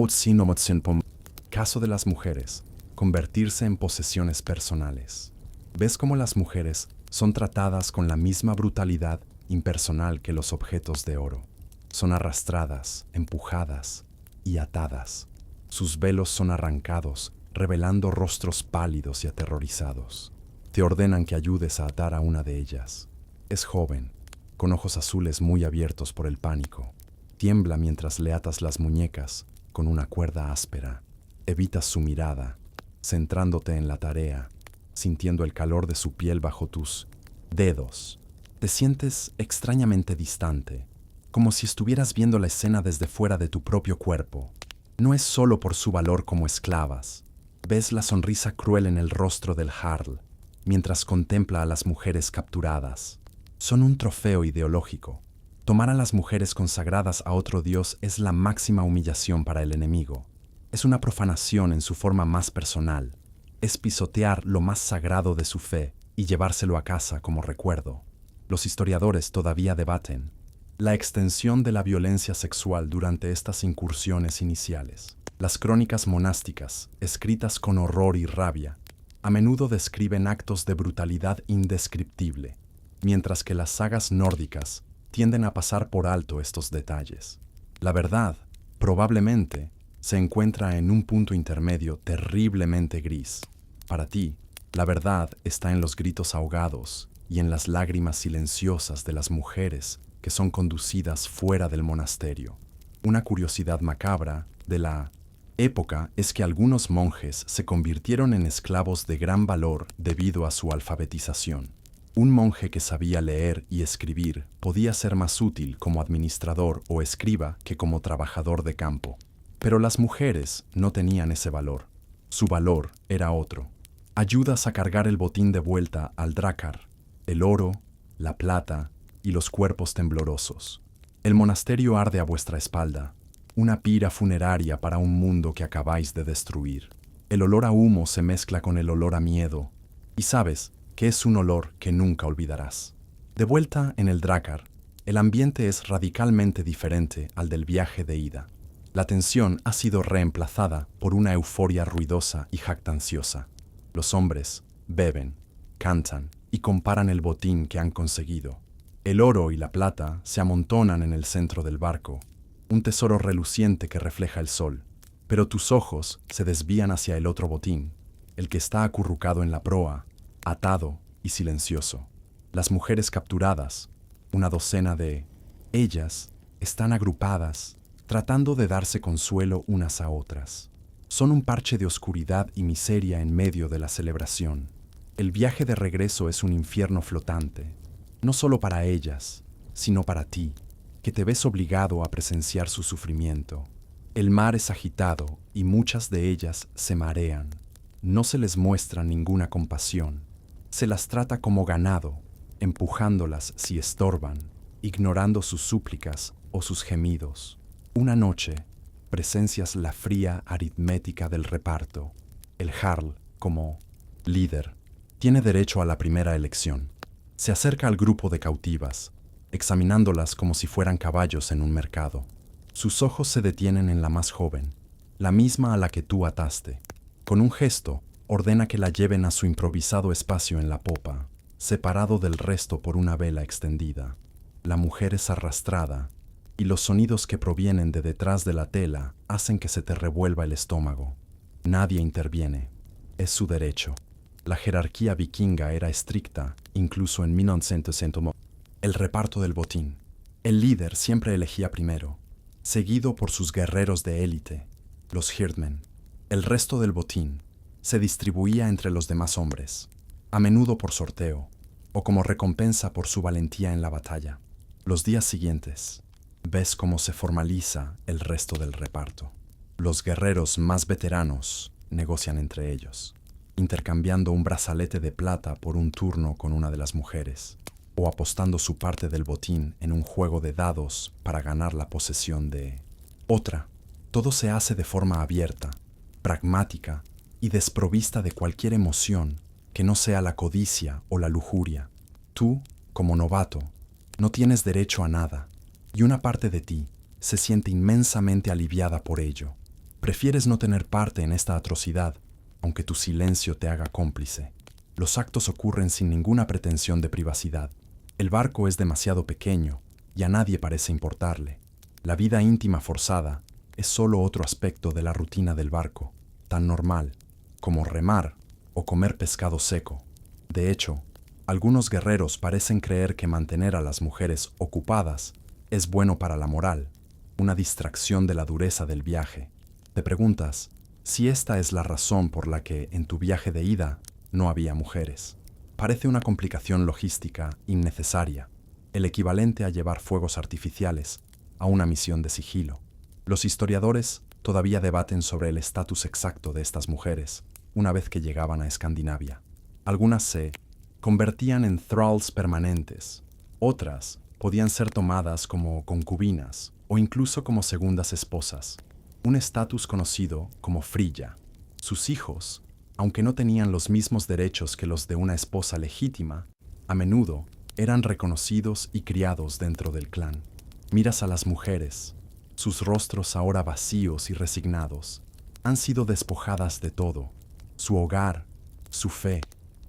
caso de las mujeres, convertirse en posesiones personales. ¿Ves cómo las mujeres son tratadas con la misma brutalidad impersonal que los objetos de oro? Son arrastradas, empujadas y atadas. Sus velos son arrancados, revelando rostros pálidos y aterrorizados. Te ordenan que ayudes a atar a una de ellas. Es joven, con ojos azules muy abiertos por el pánico. Tiembla mientras le atas las muñecas con una cuerda áspera. Evitas su mirada, centrándote en la tarea, sintiendo el calor de su piel bajo tus dedos. Te sientes extrañamente distante, como si estuvieras viendo la escena desde fuera de tu propio cuerpo. No es solo por su valor como esclavas. Ves la sonrisa cruel en el rostro del Jarl, mientras contempla a las mujeres capturadas. Son un trofeo ideológico. Tomar a las mujeres consagradas a otro dios es la máxima humillación para el enemigo. Es una profanación en su forma más personal. Es pisotear lo más sagrado de su fe y llevárselo a casa como recuerdo. Los historiadores todavía debaten la extensión de la violencia sexual durante estas incursiones iniciales. Las crónicas monásticas, escritas con horror y rabia, a menudo describen actos de brutalidad indescriptible, mientras que las sagas nórdicas tienden a pasar por alto estos detalles. La verdad, probablemente, se encuentra en un punto intermedio terriblemente gris. Para ti, la verdad está en los gritos ahogados y en las lágrimas silenciosas de las mujeres que son conducidas fuera del monasterio. Una curiosidad macabra de la época es que algunos monjes se convirtieron en esclavos de gran valor debido a su alfabetización. Un monje que sabía leer y escribir podía ser más útil como administrador o escriba que como trabajador de campo. Pero las mujeres no tenían ese valor. Su valor era otro. Ayudas a cargar el botín de vuelta al Drakkar, el oro, la plata y los cuerpos temblorosos. El monasterio arde a vuestra espalda, una pira funeraria para un mundo que acabáis de destruir. El olor a humo se mezcla con el olor a miedo, y sabes que es un olor que nunca olvidarás. De vuelta en el Drakkar, el ambiente es radicalmente diferente al del viaje de ida. La tensión ha sido reemplazada por una euforia ruidosa y jactanciosa. Los hombres beben, cantan y comparan el botín que han conseguido. El oro y la plata se amontonan en el centro del barco, un tesoro reluciente que refleja el sol. Pero tus ojos se desvían hacia el otro botín, el que está acurrucado en la proa, atado y silencioso. Las mujeres capturadas, una docena de ellas, están agrupadas, tratando de darse consuelo unas a otras. Son un parche de oscuridad y miseria en medio de la celebración. El viaje de regreso es un infierno flotante, no solo para ellas, sino para ti, que te ves obligado a presenciar su sufrimiento. El mar es agitado y muchas de ellas se marean. No se les muestra ninguna compasión. Se las trata como ganado, empujándolas si estorban, ignorando sus súplicas o sus gemidos. Una noche, presencias la fría aritmética del reparto. El Jarl, como líder, tiene derecho a la primera elección. Se acerca al grupo de cautivas, examinándolas como si fueran caballos en un mercado. Sus ojos se detienen en la más joven, la misma a la que tú ataste. Con un gesto, ordena que la lleven a su improvisado espacio en la popa, separado del resto por una vela extendida. La mujer es arrastrada, y los sonidos que provienen de detrás de la tela hacen que se te revuelva el estómago. Nadie interviene. Es su derecho. La jerarquía vikinga era estricta, incluso en 1900. El reparto del botín. El líder siempre elegía primero, seguido por sus guerreros de élite, los hirdmen. El resto del botín se distribuía entre los demás hombres, a menudo por sorteo, o como recompensa por su valentía en la batalla. Los días siguientes, ves cómo se formaliza el resto del reparto. Los guerreros más veteranos negocian entre ellos, intercambiando un brazalete de plata por un turno con una de las mujeres, o apostando su parte del botín en un juego de dados para ganar la posesión de otra. Todo se hace de forma abierta, pragmática y desprovista de cualquier emoción que no sea la codicia o la lujuria. Tú, como novato, no tienes derecho a nada, y una parte de ti se siente inmensamente aliviada por ello. Prefieres no tener parte en esta atrocidad, aunque tu silencio te haga cómplice. Los actos ocurren sin ninguna pretensión de privacidad. El barco es demasiado pequeño y a nadie parece importarle. La vida íntima forzada es solo otro aspecto de la rutina del barco, tan normal como remar o comer pescado seco. De hecho, algunos guerreros parecen creer que mantener a las mujeres ocupadas es bueno para la moral, una distracción de la dureza del viaje. Te preguntas si esta es la razón por la que en tu viaje de ida no había mujeres. Parece una complicación logística innecesaria, el equivalente a llevar fuegos artificiales a una misión de sigilo. Los historiadores todavía debaten sobre el estatus exacto de estas mujeres una vez que llegaban a Escandinavia. Algunas se convertían en thralls permanentes, otras podían ser tomadas como concubinas o incluso como segundas esposas, un estatus conocido como frilla. Sus hijos, aunque no tenían los mismos derechos que los de una esposa legítima, a menudo eran reconocidos y criados dentro del clan. Miras a las mujeres, sus rostros ahora vacíos y resignados, han sido despojadas de todo. Su hogar, su fe,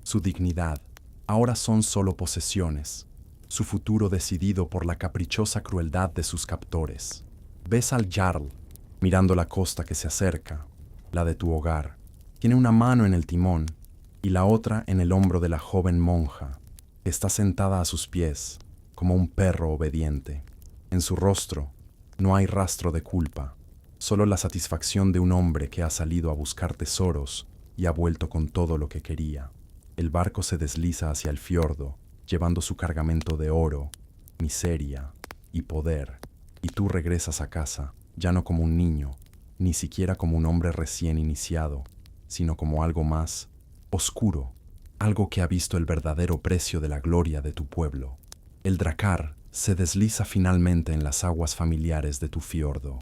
su dignidad, ahora son solo posesiones, su futuro decidido por la caprichosa crueldad de sus captores. Ves al Jarl, mirando la costa que se acerca, la de tu hogar. Tiene una mano en el timón y la otra en el hombro de la joven monja, que está sentada a sus pies, como un perro obediente. En su rostro no hay rastro de culpa, solo la satisfacción de un hombre que ha salido a buscar tesoros y ha vuelto con todo lo que quería. El barco se desliza hacia el fiordo, llevando su cargamento de oro, miseria y poder, y tú regresas a casa, ya no como un niño, ni siquiera como un hombre recién iniciado, sino como algo más oscuro, algo que ha visto el verdadero precio de la gloria de tu pueblo. El dracar se desliza finalmente en las aguas familiares de tu fiordo.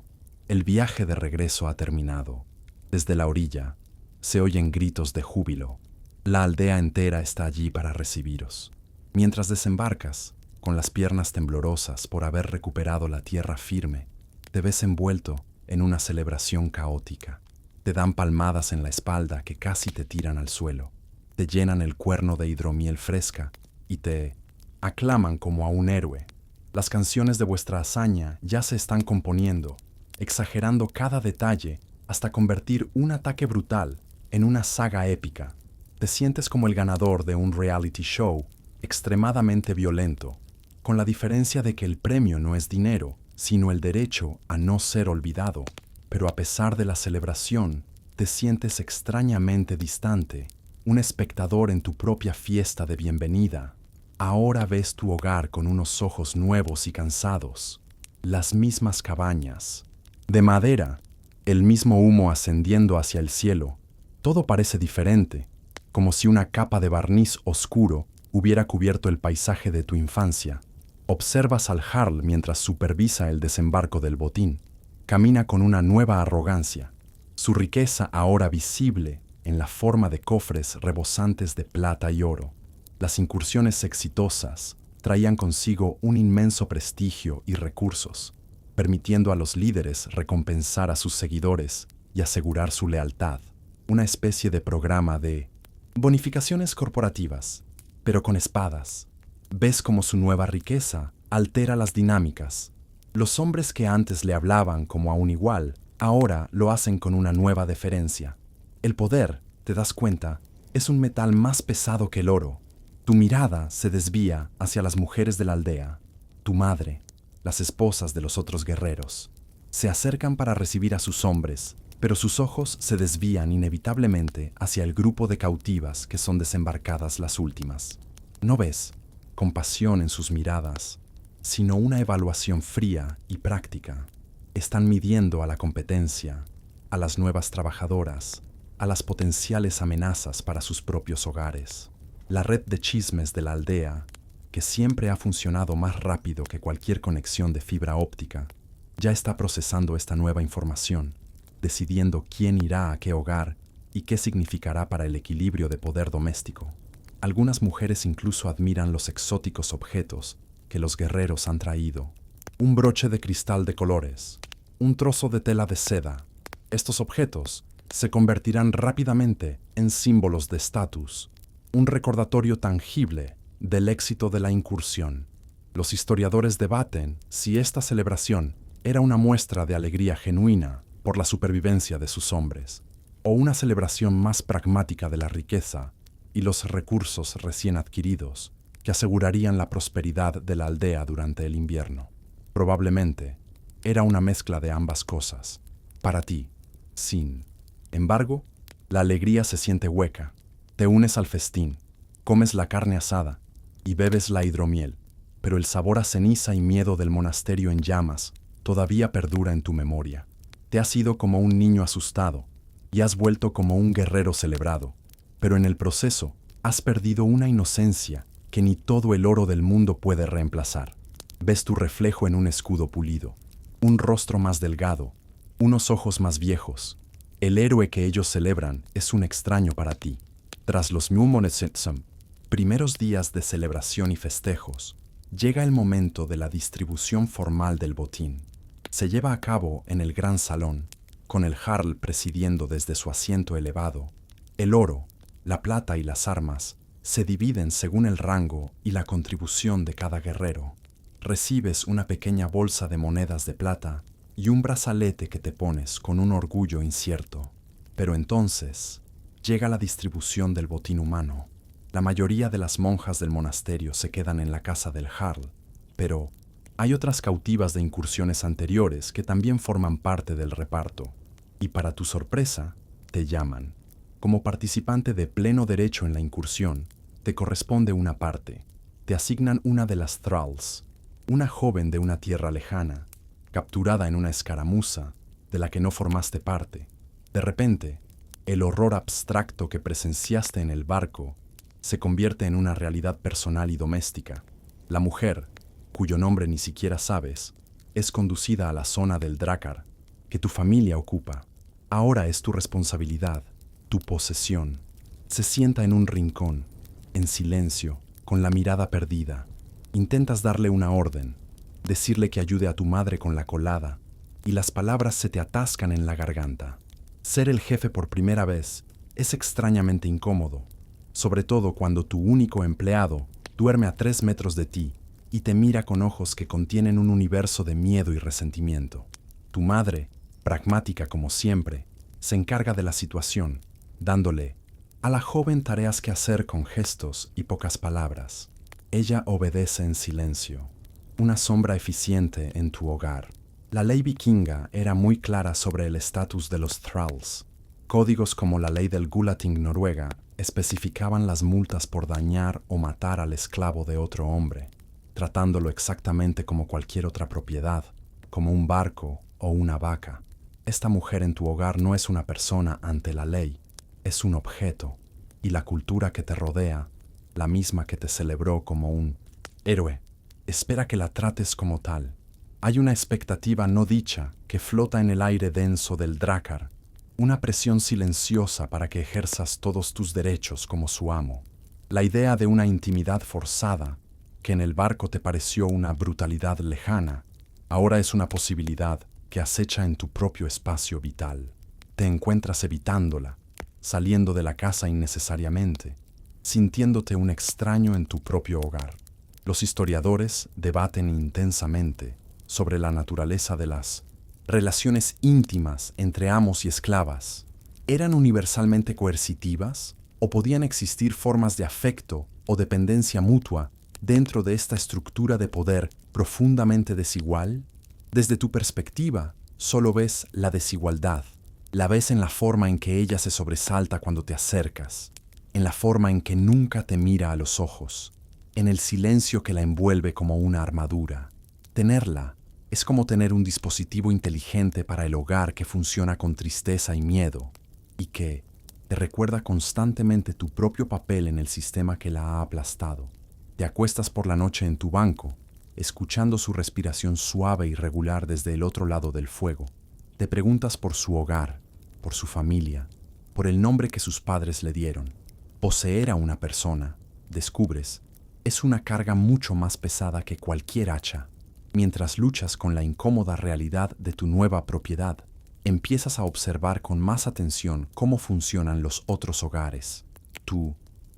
El viaje de regreso ha terminado. Desde la orilla se oyen gritos de júbilo. La aldea entera está allí para recibiros. Mientras desembarcas, con las piernas temblorosas por haber recuperado la tierra firme, te ves envuelto en una celebración caótica. Te dan palmadas en la espalda que casi te tiran al suelo. Te llenan el cuerno de hidromiel fresca y te aclaman como a un héroe. Las canciones de vuestra hazaña ya se están componiendo, exagerando cada detalle hasta convertir un ataque brutal en una saga épica. Te sientes como el ganador de un reality show extremadamente violento, con la diferencia de que el premio no es dinero, sino el derecho a no ser olvidado. Pero a pesar de la celebración, te sientes extrañamente distante, un espectador en tu propia fiesta de bienvenida. Ahora ves tu hogar con unos ojos nuevos y cansados, las mismas cabañas, de madera, el mismo humo ascendiendo hacia el cielo. Todo parece diferente, como si una capa de barniz oscuro hubiera cubierto el paisaje de tu infancia. Observas al Jarl mientras supervisa el desembarco del botín. Camina con una nueva arrogancia, su riqueza ahora visible en la forma de cofres rebosantes de plata y oro. Las incursiones exitosas traían consigo un inmenso prestigio y recursos. permitiendo a los líderes recompensar a sus seguidores y asegurar su lealtad. Una especie de programa de bonificaciones corporativas, pero con espadas. Ves cómo su nueva riqueza altera las dinámicas. Los hombres que antes le hablaban como a un igual, ahora lo hacen con una nueva deferencia. El poder, te das cuenta, es un metal más pesado que el oro. Tu mirada se desvía hacia las mujeres de la aldea, tu madre, las esposas de los otros guerreros. Se acercan para recibir a sus hombres, pero sus ojos se desvían inevitablemente hacia el grupo de cautivas que son desembarcadas las últimas. No ves compasión en sus miradas, sino una evaluación fría y práctica. Están midiendo a la competencia, a las nuevas trabajadoras, a las potenciales amenazas para sus propios hogares. La red de chismes de la aldea, que siempre ha funcionado más rápido que cualquier conexión de fibra óptica, ya está procesando esta nueva información, decidiendo quién irá a qué hogar y qué significará para el equilibrio de poder doméstico. Algunas mujeres incluso admiran los exóticos objetos que los guerreros han traído. Un broche de cristal de colores, un trozo de tela de seda. Estos objetos se convertirán rápidamente en símbolos de estatus, un recordatorio tangible del éxito de la incursión. Los historiadores debaten si esta celebración era una muestra de alegría genuina por la supervivencia de sus hombres, o una celebración más pragmática de la riqueza y los recursos recién adquiridos que asegurarían la prosperidad de la aldea durante el invierno. Probablemente era una mezcla de ambas cosas. Para ti, sin embargo, la alegría se siente hueca. Te unes al festín, comes la carne asada y bebes la hidromiel, pero el sabor a ceniza y miedo del monasterio en llamas todavía perdura en tu memoria. Te has ido como un niño asustado y has vuelto como un guerrero celebrado, pero en el proceso has perdido una inocencia que ni todo el oro del mundo puede reemplazar. Ves tu reflejo en un escudo pulido, un rostro más delgado, unos ojos más viejos. El héroe que ellos celebran es un extraño para ti. Tras los primeros días de celebración y festejos, llega el momento de la distribución formal del botín. Se lleva a cabo en el gran salón, con el jarl presidiendo desde su asiento elevado. El oro, la plata y las armas se dividen según el rango y la contribución de cada guerrero. Recibes una pequeña bolsa de monedas de plata y un brazalete que te pones con un orgullo incierto. Pero entonces llega la distribución del botín humano. La mayoría de las monjas del monasterio se quedan en la casa del jarl, pero hay otras cautivas de incursiones anteriores que también forman parte del reparto, y para tu sorpresa, te llaman. Como participante de pleno derecho en la incursión, te corresponde una parte. Te asignan una de las thralls, una joven de una tierra lejana, capturada en una escaramuza de la que no formaste parte. De repente, el horror abstracto que presenciaste en el barco se convierte en una realidad personal y doméstica. La mujer, cuyo nombre ni siquiera sabes, es conducida a la zona del Drakkar, que tu familia ocupa. Ahora es tu responsabilidad, tu posesión. Se sienta en un rincón, en silencio, con la mirada perdida. Intentas darle una orden, decirle que ayude a tu madre con la colada, y las palabras se te atascan en la garganta. Ser el jefe por primera vez es extrañamente incómodo, sobre todo cuando tu único empleado duerme a 3 metros de ti y te mira con ojos que contienen un universo de miedo y resentimiento. Tu madre, pragmática como siempre, se encarga de la situación, dándole a la joven tareas que hacer con gestos y pocas palabras. Ella obedece en silencio, una sombra eficiente en tu hogar. La ley vikinga era muy clara sobre el estatus de los thralls. Códigos como la ley del Gulating noruega especificaban las multas por dañar o matar al esclavo de otro hombre, tratándolo exactamente como cualquier otra propiedad, como un barco o una vaca. Esta mujer en tu hogar no es una persona ante la ley, es un objeto, y la cultura que te rodea, la misma que te celebró como un héroe, espera que la trates como tal. Hay una expectativa no dicha que flota en el aire denso del Drakkar, una presión silenciosa para que ejerzas todos tus derechos como su amo. La idea de una intimidad forzada, que en el barco te pareció una brutalidad lejana, Ahora es una posibilidad que acecha en tu propio espacio vital. Te encuentras evitándola, saliendo de la casa innecesariamente, sintiéndote un extraño en tu propio hogar. Los historiadores debaten intensamente sobre la naturaleza de las relaciones íntimas entre amos y esclavas. ¿Eran universalmente coercitivas o podían existir formas de afecto o dependencia mutua dentro de esta estructura de poder profundamente desigual? Desde tu perspectiva, solo ves la desigualdad. La ves en la forma en que ella se sobresalta cuando te acercas, en la forma en que nunca te mira a los ojos, en el silencio que la envuelve como una armadura. Tenerla es como tener un dispositivo inteligente para el hogar que funciona con tristeza y miedo, y que te recuerda constantemente tu propio papel en el sistema que la ha aplastado. Te acuestas por la noche en tu banco, escuchando su respiración suave y regular desde el otro lado del fuego. Te preguntas por su hogar, por su familia, por el nombre que sus padres le dieron. Poseer a una persona, descubres, es una carga mucho más pesada que cualquier hacha. Mientras luchas con la incómoda realidad de tu nueva propiedad, empiezas a observar con más atención cómo funcionan los otros hogares. Tu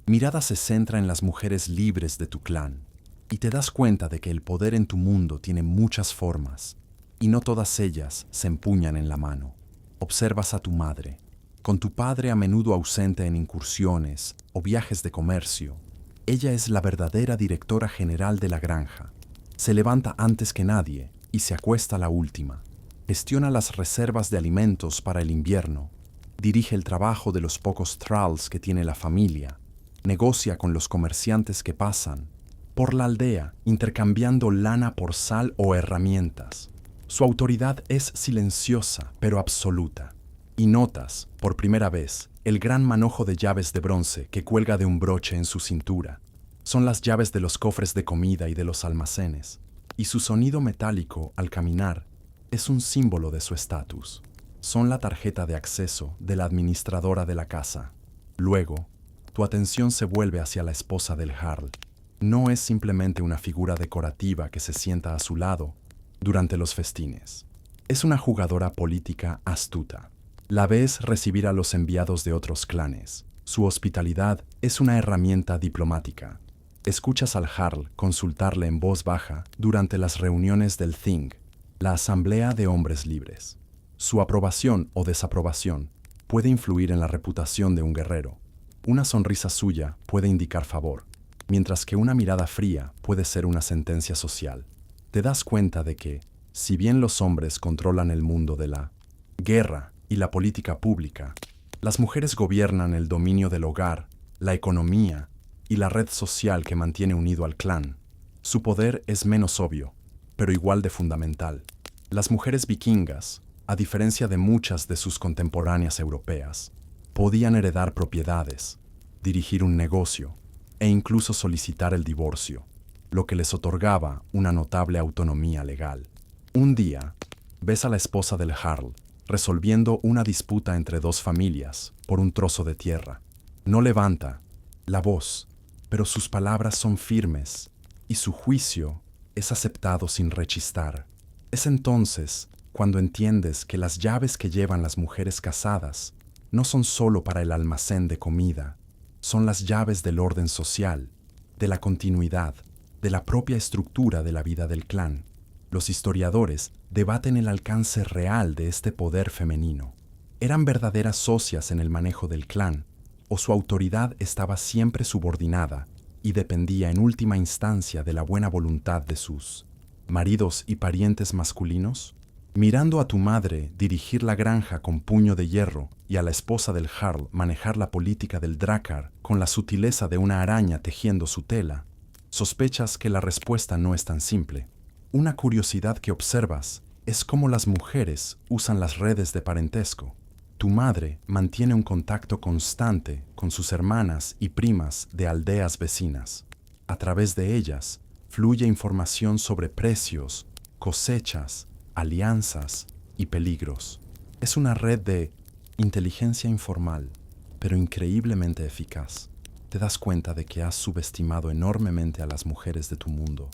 mirada se centra en las mujeres libres de tu clan, y te das cuenta de que el poder en tu mundo tiene muchas formas, y no todas ellas se empuñan en la mano. Observas a tu madre, con tu padre a menudo ausente en incursiones o viajes de comercio. Ella es la verdadera directora general de la granja. Se levanta antes que nadie y se acuesta la última. Gestiona las reservas de alimentos para el invierno. Dirige el trabajo de los pocos thralls que tiene la familia. Negocia con los comerciantes que pasan por la aldea, intercambiando lana por sal o herramientas. Su autoridad es silenciosa, pero absoluta. Y notas, por primera vez, el gran manojo de llaves de bronce que cuelga de un broche en su cintura. Son las llaves de los cofres de comida y de los almacenes, y su sonido metálico al caminar es un símbolo de su estatus. Son la tarjeta de acceso de la administradora de la casa. Luego, tu atención se vuelve hacia la esposa del Jarl. No es simplemente una figura decorativa que se sienta a su lado durante los festines. Es una jugadora política astuta. La ves recibir a los enviados de otros clanes. Su hospitalidad es una herramienta diplomática. Escuchas al Jarl consultarle en voz baja durante las reuniones del Thing, la Asamblea de Hombres Libres. Su aprobación o desaprobación puede influir en la reputación de un guerrero. Una sonrisa suya puede indicar favor, mientras que una mirada fría puede ser una sentencia social. Te das cuenta de que, si bien los hombres controlan el mundo de la guerra y la política pública, las mujeres gobiernan el dominio del hogar, la economía y la red social que mantiene unido al clan. Su poder es menos obvio, pero igual de fundamental. Las mujeres vikingas, a diferencia de muchas de sus contemporáneas europeas, podían heredar propiedades, dirigir un negocio e incluso solicitar el divorcio, lo que les otorgaba una notable autonomía legal. Un día, ves a la esposa del Jarl resolviendo una disputa entre dos familias por un trozo de tierra. No levanta la voz, pero sus palabras son firmes y su juicio es aceptado sin rechistar. Es entonces cuando entiendes que las llaves que llevan las mujeres casadas no son solo para el almacén de comida, son las llaves del orden social, de la continuidad, de la propia estructura de la vida del clan. Los historiadores debaten el alcance real de este poder femenino. ¿Eran verdaderas socias en el manejo del clan, o su autoridad estaba siempre subordinada y dependía en última instancia de la buena voluntad de sus maridos y parientes masculinos? Mirando a tu madre dirigir la granja con puño de hierro y a la esposa del Jarl manejar la política del Drakkar con la sutileza de una araña tejiendo su tela, sospechas que la respuesta no es tan simple. Una curiosidad que observas es cómo las mujeres usan las redes de parentesco. Tu madre mantiene un contacto constante con sus hermanas y primas de aldeas vecinas. A través de ellas fluye información sobre precios, cosechas, alianzas y peligros. Es una red de inteligencia informal, pero increíblemente eficaz. Te das cuenta de que has subestimado enormemente a las mujeres de tu mundo.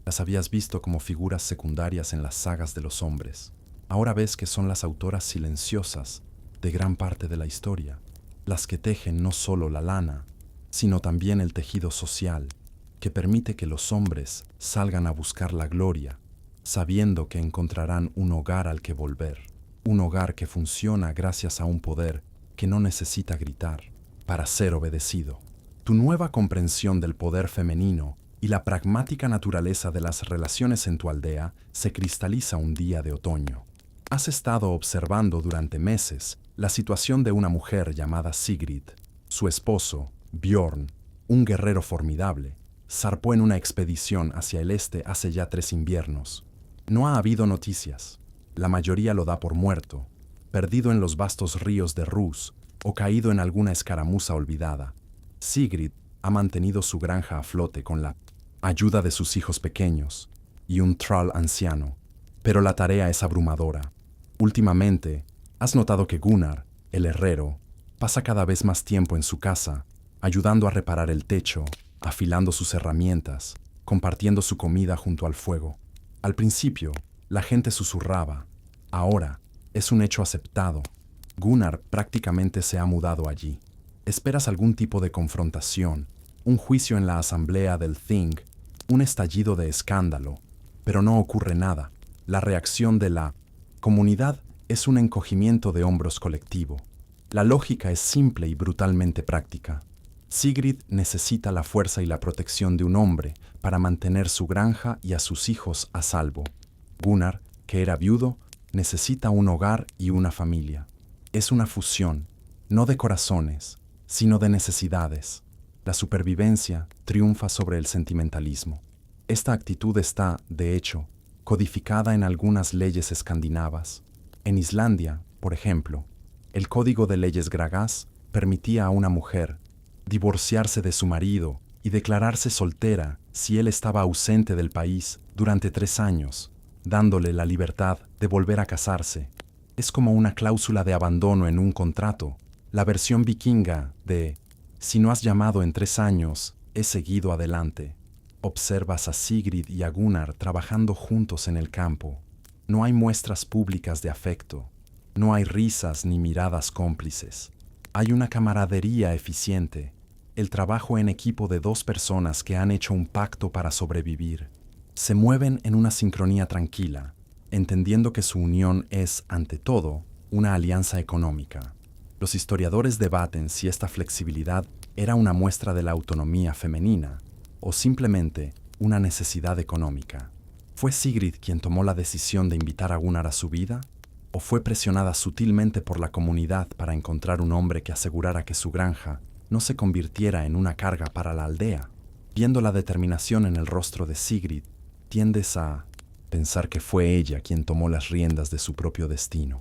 Las habías visto como figuras secundarias en las sagas de los hombres. Ahora ves que son las autoras silenciosas de gran parte de la historia, las que tejen no solo la lana, sino también el tejido social, que permite que los hombres salgan a buscar la gloria, sabiendo que encontrarán un hogar al que volver, un hogar que funciona gracias a un poder que no necesita gritar para ser obedecido. Tu nueva comprensión del poder femenino y la pragmática naturaleza de las relaciones en tu aldea se cristaliza un día de otoño. Has estado observando durante meses la situación de una mujer llamada Sigrid. Su esposo, Bjorn, un guerrero formidable, zarpó en una expedición hacia el este hace ya 3 inviernos. No ha habido noticias. La mayoría lo da por muerto, perdido en los vastos ríos de Rus o caído en alguna escaramuza olvidada. Sigrid ha mantenido su granja a flote con la ayuda de sus hijos pequeños y un thrall anciano, pero la tarea es abrumadora. Últimamente, has notado que Gunnar, el herrero, pasa cada vez más tiempo en su casa, ayudando a reparar el techo, afilando sus herramientas, compartiendo su comida junto al fuego. Al principio, la gente susurraba. Ahora, es un hecho aceptado. Gunnar prácticamente se ha mudado allí. Esperas algún tipo de confrontación, un juicio en la asamblea del Thing, un estallido de escándalo, pero no ocurre nada. La reacción de la comunidad es un encogimiento de hombros colectivo. La lógica es simple y brutalmente práctica. Sigrid necesita la fuerza y la protección de un hombre para mantener su granja y a sus hijos a salvo. Gunnar, que era viudo, necesita un hogar y una familia. Es una fusión, no de corazones, sino de necesidades. La supervivencia triunfa sobre el sentimentalismo. Esta actitud está, de hecho, codificada en algunas leyes escandinavas. En Islandia, por ejemplo, el Código de Leyes Gragas permitía a una mujer divorciarse de su marido y declararse soltera si él estaba ausente del país durante 3 años, dándole la libertad de volver a casarse. Es como una cláusula de abandono en un contrato, la versión vikinga de «Si no has llamado en 3 años, he seguido adelante». Observas a Sigrid y a Gunnar trabajando juntos en el campo. No hay muestras públicas de afecto. No hay risas ni miradas cómplices. Hay una camaradería eficiente, el trabajo en equipo de 2 personas que han hecho un pacto para sobrevivir. Se mueven en una sincronía tranquila, entendiendo que su unión es, ante todo, una alianza económica. Los historiadores debaten si esta flexibilidad era una muestra de la autonomía femenina o simplemente una necesidad económica. ¿Fue Sigrid quien tomó la decisión de invitar a Gunnar a su vida? ¿O fue presionada sutilmente por la comunidad para encontrar un hombre que asegurara que su granja no se convirtiera en una carga para la aldea? Viendo la determinación en el rostro de Sigrid, tiendes a pensar que fue ella quien tomó las riendas de su propio destino.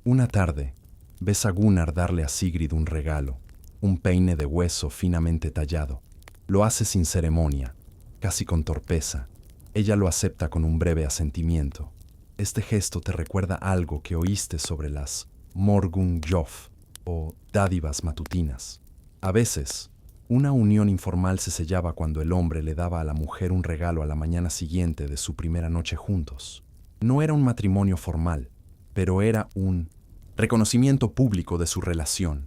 Una tarde, ves a Gunnar darle a Sigrid un regalo, un peine de hueso finamente tallado. Lo hace sin ceremonia, casi con torpeza. Ella lo acepta con un breve asentimiento. Este gesto te recuerda algo que oíste sobre las morgungjof o dádivas matutinas. A veces, una unión informal se sellaba cuando el hombre le daba a la mujer un regalo a la mañana siguiente de su primera noche juntos. No era un matrimonio formal, pero era un reconocimiento público de su relación.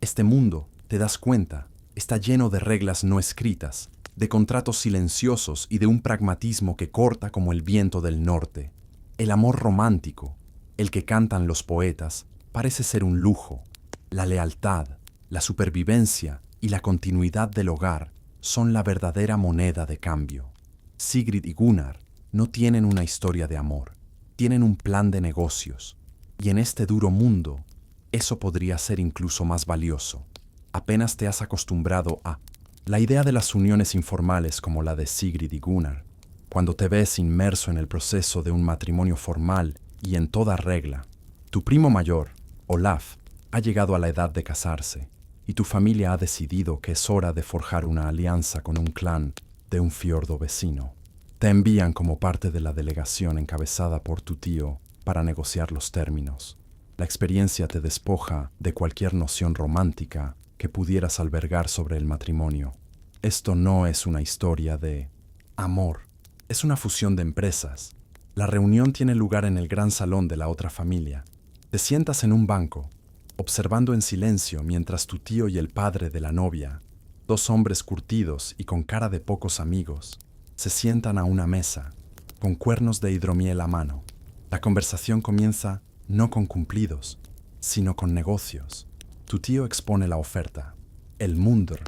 Este mundo, te das cuenta, está lleno de reglas no escritas, de contratos silenciosos y de un pragmatismo que corta como el viento del norte. El amor romántico, el que cantan los poetas, parece ser un lujo. La lealtad, la supervivencia y la continuidad del hogar son la verdadera moneda de cambio. Sigrid y Gunnar no tienen una historia de amor, tienen un plan de negocios, y en este duro mundo, eso podría ser incluso más valioso. Apenas te has acostumbrado a la idea de las uniones informales como la de Sigrid y Gunnar. Cuando te ves inmerso en el proceso de un matrimonio formal y en toda regla, tu primo mayor, Olaf, ha llegado a la edad de casarse y tu familia ha decidido que es hora de forjar una alianza con un clan de un fiordo vecino. Te envían como parte de la delegación encabezada por tu tío para negociar los términos. La experiencia te despoja de cualquier noción romántica que pudieras albergar sobre el matrimonio. Esto no es una historia de amor, Es una fusión de empresas. La reunión tiene lugar en el gran salón de la otra familia. Te sientas en un banco, observando en silencio mientras tu tío y el padre de la novia, dos hombres curtidos y con cara de pocos amigos, se sientan a una mesa, con cuernos de hidromiel a mano. La conversación comienza no con cumplidos, sino con negocios. Tu tío expone la oferta, el mundr,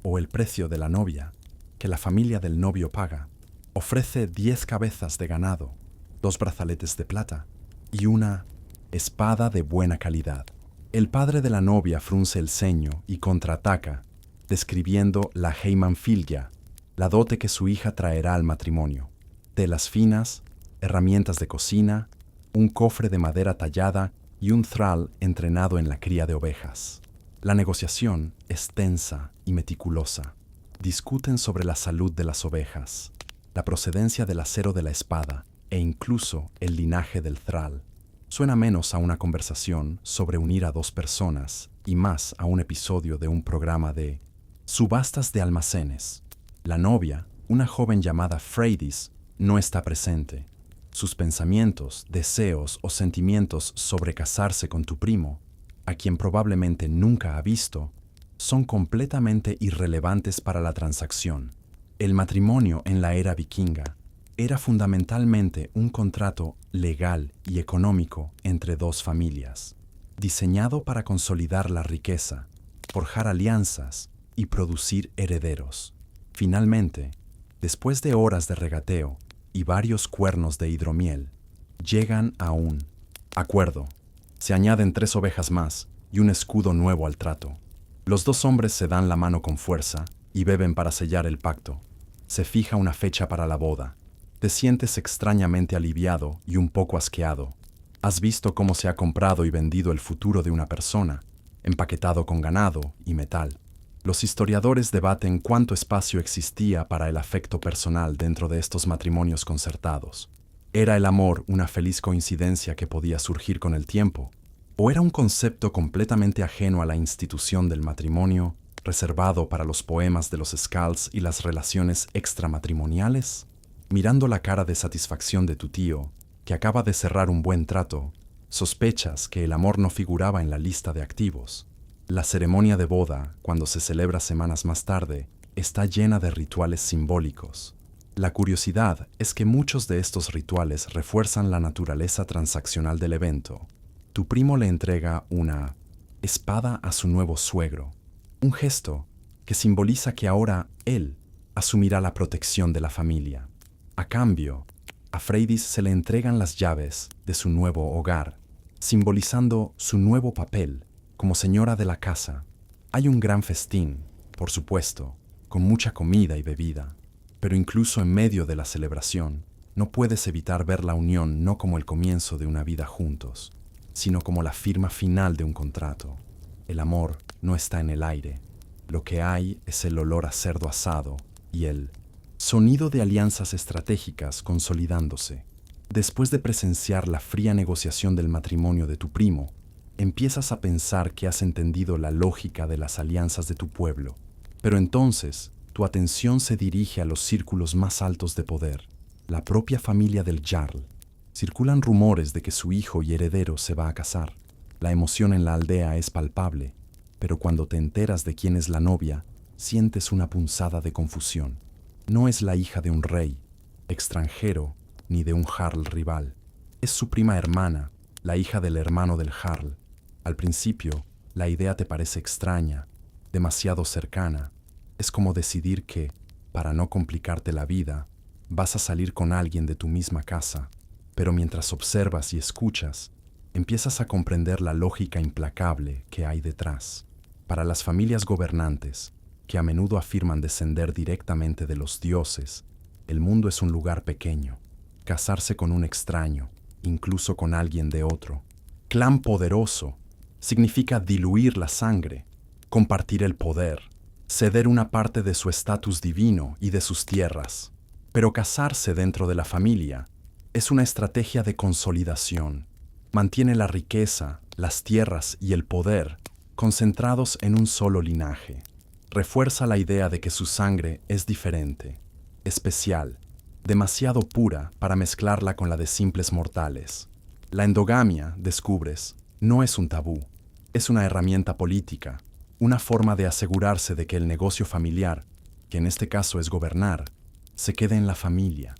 o el precio de la novia, que la familia del novio paga. Ofrece 10 cabezas de ganado, 2 brazaletes de plata y una espada de buena calidad. El padre de la novia frunce el ceño y contraataca, describiendo la heimanfilia, la dote que su hija traerá al matrimonio. Telas finas, herramientas de cocina, un cofre de madera tallada y un thrall entrenado en la cría de ovejas. La negociación es tensa y meticulosa. Discuten sobre la salud de las ovejas, la procedencia del acero de la espada e incluso el linaje del thrall. Suena menos a una conversación sobre unir a dos personas y más a un episodio de un programa de subastas de almacenes. La novia, una joven llamada Freydis, no está presente. Sus pensamientos, deseos o sentimientos sobre casarse con tu primo, a quien probablemente nunca ha visto, son completamente irrelevantes para la transacción. El matrimonio en la era vikinga era fundamentalmente un contrato legal y económico entre dos familias, diseñado para consolidar la riqueza, forjar alianzas y producir herederos. Finalmente, después de horas de regateo y varios cuernos de hidromiel, llegan a un acuerdo. Se añaden 3 ovejas más y un escudo nuevo al trato. Los dos hombres se dan la mano con fuerza y beben para sellar el pacto. Se fija una fecha para la boda. Te sientes extrañamente aliviado y un poco asqueado. Has visto cómo se ha comprado y vendido el futuro de una persona, empaquetado con ganado y metal. Los historiadores debaten cuánto espacio existía para el afecto personal dentro de estos matrimonios concertados. ¿Era el amor una feliz coincidencia que podía surgir con el tiempo? ¿O era un concepto completamente ajeno a la institución del matrimonio, reservado para los poemas de los Skalds y las relaciones extramatrimoniales? Mirando la cara de satisfacción de tu tío, que acaba de cerrar un buen trato, sospechas que el amor no figuraba en la lista de activos. La ceremonia de boda, cuando se celebra semanas más tarde, está llena de rituales simbólicos. La curiosidad es que muchos de estos rituales refuerzan la naturaleza transaccional del evento. Tu primo le entrega una espada a su nuevo suegro, un gesto que simboliza que ahora él asumirá la protección de la familia. A cambio, a Freydis se le entregan las llaves de su nuevo hogar, simbolizando su nuevo papel como señora de la casa. Hay un gran festín, por supuesto, con mucha comida y bebida, pero incluso en medio de la celebración, no puedes evitar ver la unión no como el comienzo de una vida juntos, sino como la firma final de un contrato. El amor no está en el aire. Lo que hay es el olor a cerdo asado y el sonido de alianzas estratégicas consolidándose. Después de presenciar la fría negociación del matrimonio de tu primo, empiezas a pensar que has entendido la lógica de las alianzas de tu pueblo. Pero entonces, tu atención se dirige a los círculos más altos de poder, la propia familia del Jarl. Circulan rumores de que su hijo y heredero se va a casar. La emoción en la aldea es palpable, pero cuando te enteras de quién es la novia, sientes una punzada de confusión. No es la hija de un rey, extranjero, ni de un Jarl rival. Es su prima hermana, la hija del hermano del Jarl. Al principio, la idea te parece extraña, demasiado cercana. Es como decidir que, para no complicarte la vida, vas a salir con alguien de tu misma casa. Pero mientras observas y escuchas, empiezas a comprender la lógica implacable que hay detrás. Para las familias gobernantes, que a menudo afirman descender directamente de los dioses, el mundo es un lugar pequeño. Casarse con un extraño, incluso con alguien de otro clan poderoso, significa diluir la sangre, compartir el poder, ceder una parte de su estatus divino y de sus tierras. Pero casarse dentro de la familia es una estrategia de consolidación. Mantiene la riqueza, las tierras y el poder concentrados en un solo linaje. Refuerza la idea de que su sangre es diferente, especial, demasiado pura para mezclarla con la de simples mortales. La endogamia, descubres, no es un tabú, es una herramienta política, una forma de asegurarse de que el negocio familiar, que en este caso es gobernar, se quede en la familia.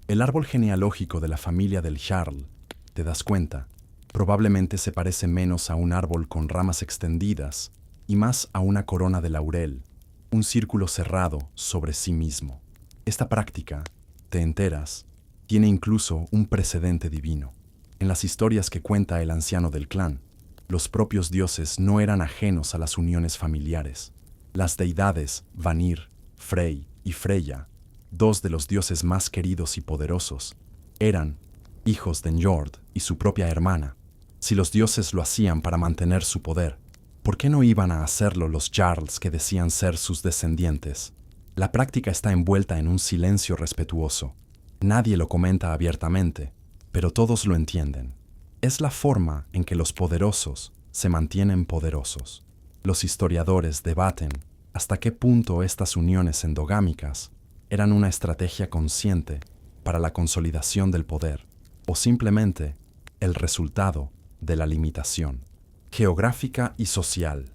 El árbol genealógico de la familia del Jarl, ¿te das cuenta? Probablemente se parece menos a un árbol con ramas extendidas y más a una corona de laurel, un círculo cerrado sobre sí mismo. Esta práctica, te enteras, tiene incluso un precedente divino. En las historias que cuenta el anciano del clan, los propios dioses no eran ajenos a las uniones familiares. Las deidades Vanir, Frey y Freya, dos de los dioses más queridos y poderosos, eran hijos de Njord y su propia hermana. Si los dioses lo hacían para mantener su poder, ¿por qué no iban a hacerlo los Jarls que decían ser sus descendientes? La práctica está envuelta en un silencio respetuoso. Nadie lo comenta abiertamente, pero todos lo entienden. Es la forma en que los poderosos se mantienen poderosos. Los historiadores debaten hasta qué punto estas uniones endogámicas eran una estrategia consciente para la consolidación del poder, o simplemente el resultado de la limitación geográfica y social.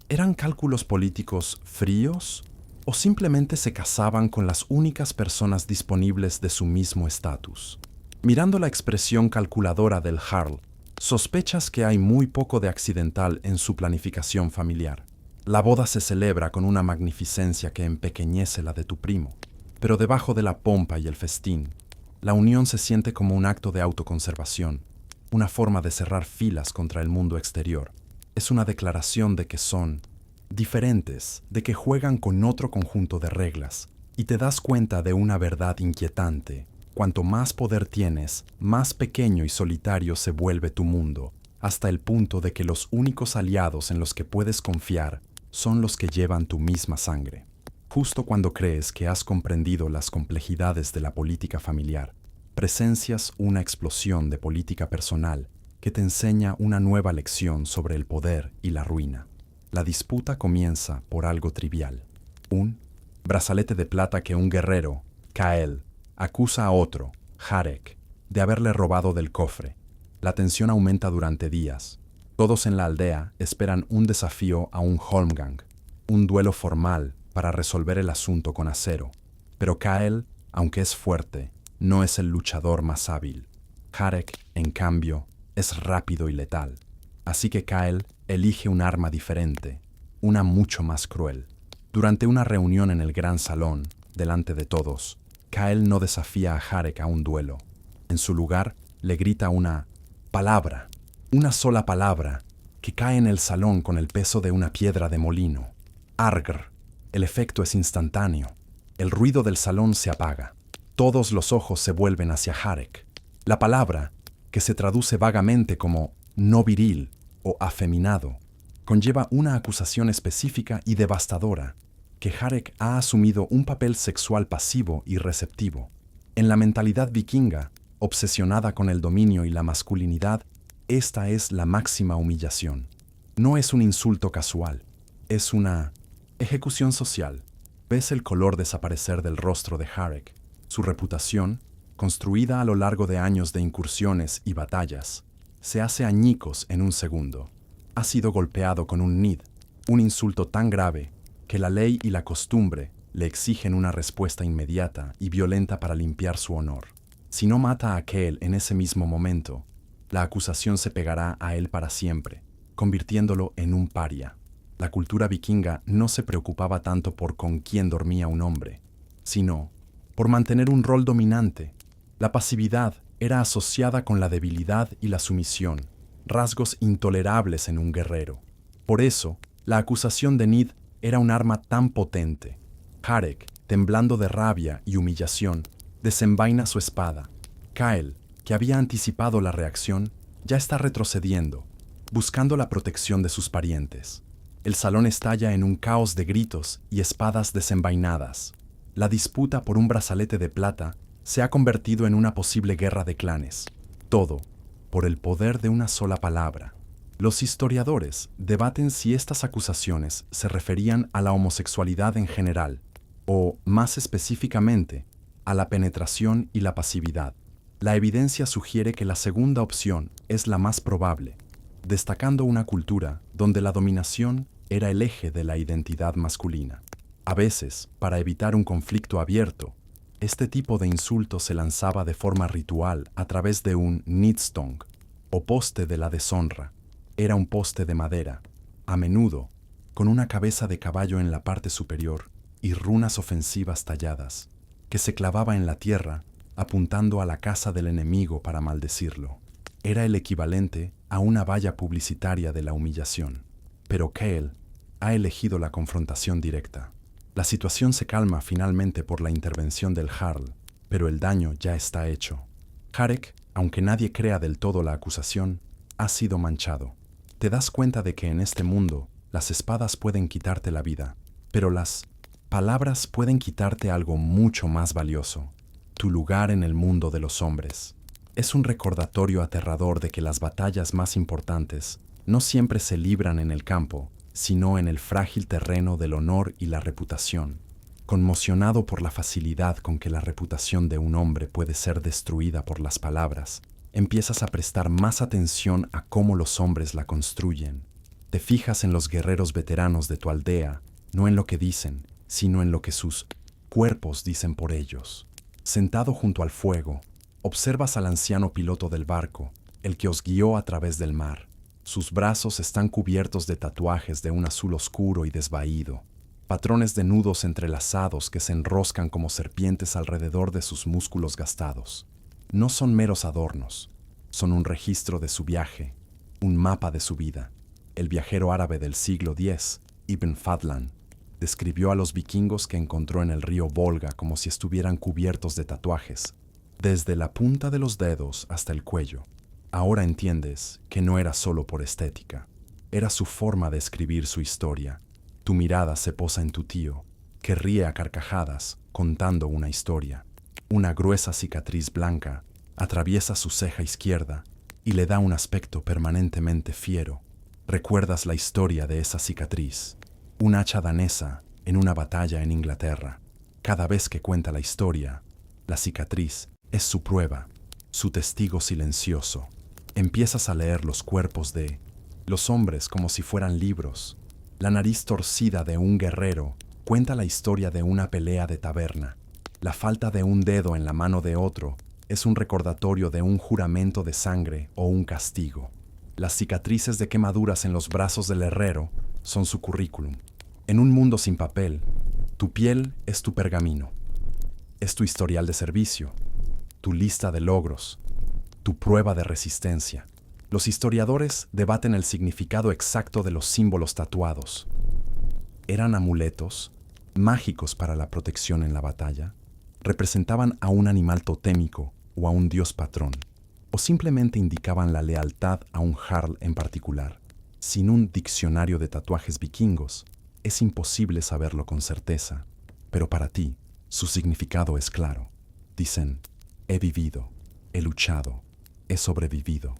¿Eran cálculos políticos fríos o simplemente se casaban con las únicas personas disponibles de su mismo estatus? Mirando la expresión calculadora del Jarl, sospechas que hay muy poco de accidental en su planificación familiar. La boda se celebra con una magnificencia que empequeñece la de tu primo, pero debajo de la pompa y el festín, la unión se siente como un acto de autoconservación, una forma de cerrar filas contra el mundo exterior. Es una declaración de que son diferentes, de que juegan con otro conjunto de reglas, y te das cuenta de una verdad inquietante. Cuanto más poder tienes, más pequeño y solitario se vuelve tu mundo, hasta el punto de que los únicos aliados en los que puedes confiar son los que llevan tu misma sangre. Justo cuando crees que has comprendido las complejidades de la política familiar, presencias una explosión de política personal que te enseña una nueva lección sobre el poder y la ruina. La disputa comienza por algo trivial. Un brazalete de plata que un guerrero, Kael, acusa a otro, Jarek, de haberle robado del cofre. La tensión aumenta durante días. Todos en la aldea esperan un desafío a un Holmgang, un duelo formal para resolver el asunto con acero. Pero Kael, aunque es fuerte, no es el luchador más hábil. Jarek, en cambio, es rápido y letal. Así que Kael elige un arma diferente, una mucho más cruel. Durante una reunión en el gran salón, delante de todos, Kael no desafía a Jarek a un duelo. En su lugar, le grita una palabra, una sola palabra, que cae en el salón con el peso de una piedra de molino. Argr. El efecto es instantáneo. El ruido del salón se apaga. Todos los ojos se vuelven hacia Jarek. La palabra, que se traduce vagamente como no viril o afeminado, conlleva una acusación específica y devastadora, que Jarek ha asumido un papel sexual pasivo y receptivo. En la mentalidad vikinga, obsesionada con el dominio y la masculinidad, esta es la máxima humillación. No es un insulto casual, es una ejecución social. Ves el color desaparecer del rostro de Jarek. Su reputación, construida a lo largo de años de incursiones y batallas, se hace añicos en un segundo. Ha sido golpeado con un nid, un insulto tan grave que la ley y la costumbre le exigen una respuesta inmediata y violenta para limpiar su honor. Si no mata a aquel en ese mismo momento, la acusación se pegará a él para siempre, convirtiéndolo en un paria. La cultura vikinga no se preocupaba tanto por con quién dormía un hombre, sino por mantener un rol dominante. La pasividad era asociada con la debilidad y la sumisión, rasgos intolerables en un guerrero. Por eso, la acusación de Nid era un arma tan potente. Jarek, temblando de rabia y humillación, desenvaina su espada. Kael, que había anticipado la reacción, ya está retrocediendo, buscando la protección de sus parientes. El salón estalla en un caos de gritos y espadas desenvainadas. La disputa por un brazalete de plata se ha convertido en una posible guerra de clanes. Todo por el poder de una sola palabra. Los historiadores debaten si estas acusaciones se referían a la homosexualidad en general, o, más específicamente, a la penetración y la pasividad. La evidencia sugiere que la segunda opción es la más probable, destacando una cultura donde la dominación era el eje de la identidad masculina. A veces, para evitar un conflicto abierto, este tipo de insulto se lanzaba de forma ritual a través de un nidstong, o poste de la deshonra. Era un poste de madera, a menudo, con una cabeza de caballo en la parte superior y runas ofensivas talladas, que se clavaba en la tierra, apuntando a la casa del enemigo para maldecirlo. Era el equivalente a una valla publicitaria de la humillación. Pero Cale ha elegido la confrontación directa. La situación se calma finalmente por la intervención del Jarl, pero el daño ya está hecho. Jarek, aunque nadie crea del todo la acusación, ha sido manchado. Te das cuenta de que en este mundo las espadas pueden quitarte la vida, pero las palabras pueden quitarte algo mucho más valioso: tu lugar en el mundo de los hombres. Es un recordatorio aterrador de que las batallas más importantes no siempre se libran en el campo, sino en el frágil terreno del honor y la reputación. Conmocionado por la facilidad con que la reputación de un hombre puede ser destruida por las palabras, empiezas a prestar más atención a cómo los hombres la construyen. Te fijas en los guerreros veteranos de tu aldea, no en lo que dicen, sino en lo que sus cuerpos dicen por ellos. Sentado junto al fuego, observas al anciano piloto del barco, el que os guió a través del mar. Sus brazos están cubiertos de tatuajes de un azul oscuro y desvaído, patrones de nudos entrelazados que se enroscan como serpientes alrededor de sus músculos gastados. No son meros adornos, son un registro de su viaje, un mapa de su vida. El viajero árabe del siglo X, Ibn Fadlan, describió a los vikingos que encontró en el río Volga como si estuvieran cubiertos de tatuajes, desde la punta de los dedos hasta el cuello. Ahora entiendes que no era solo por estética, era su forma de escribir su historia. Tu mirada se posa en tu tío, que ríe a carcajadas contando una historia. Una gruesa cicatriz blanca atraviesa su ceja izquierda y le da un aspecto permanentemente fiero. Recuerdas la historia de esa cicatriz, un hacha danesa en una batalla en Inglaterra. Cada vez que cuenta la historia, la cicatriz es su prueba, su testigo silencioso. Empiezas a leer los cuerpos de los hombres como si fueran libros. La nariz torcida de un guerrero cuenta la historia de una pelea de taberna. La falta de un dedo en la mano de otro es un recordatorio de un juramento de sangre o un castigo. Las cicatrices de quemaduras en los brazos del herrero son su currículum. En un mundo sin papel, tu piel es tu pergamino. Es tu historial de servicio, tu lista de logros, tu prueba de resistencia. Los historiadores debaten el significado exacto de los símbolos tatuados. ¿Eran amuletos mágicos para la protección en la batalla? ¿Representaban a un animal totémico o a un dios patrón? ¿O simplemente indicaban la lealtad a un jarl en particular? Sin un diccionario de tatuajes vikingos, es imposible saberlo con certeza. Pero para ti, su significado es claro. Dicen: he vivido, he luchado, he sobrevivido.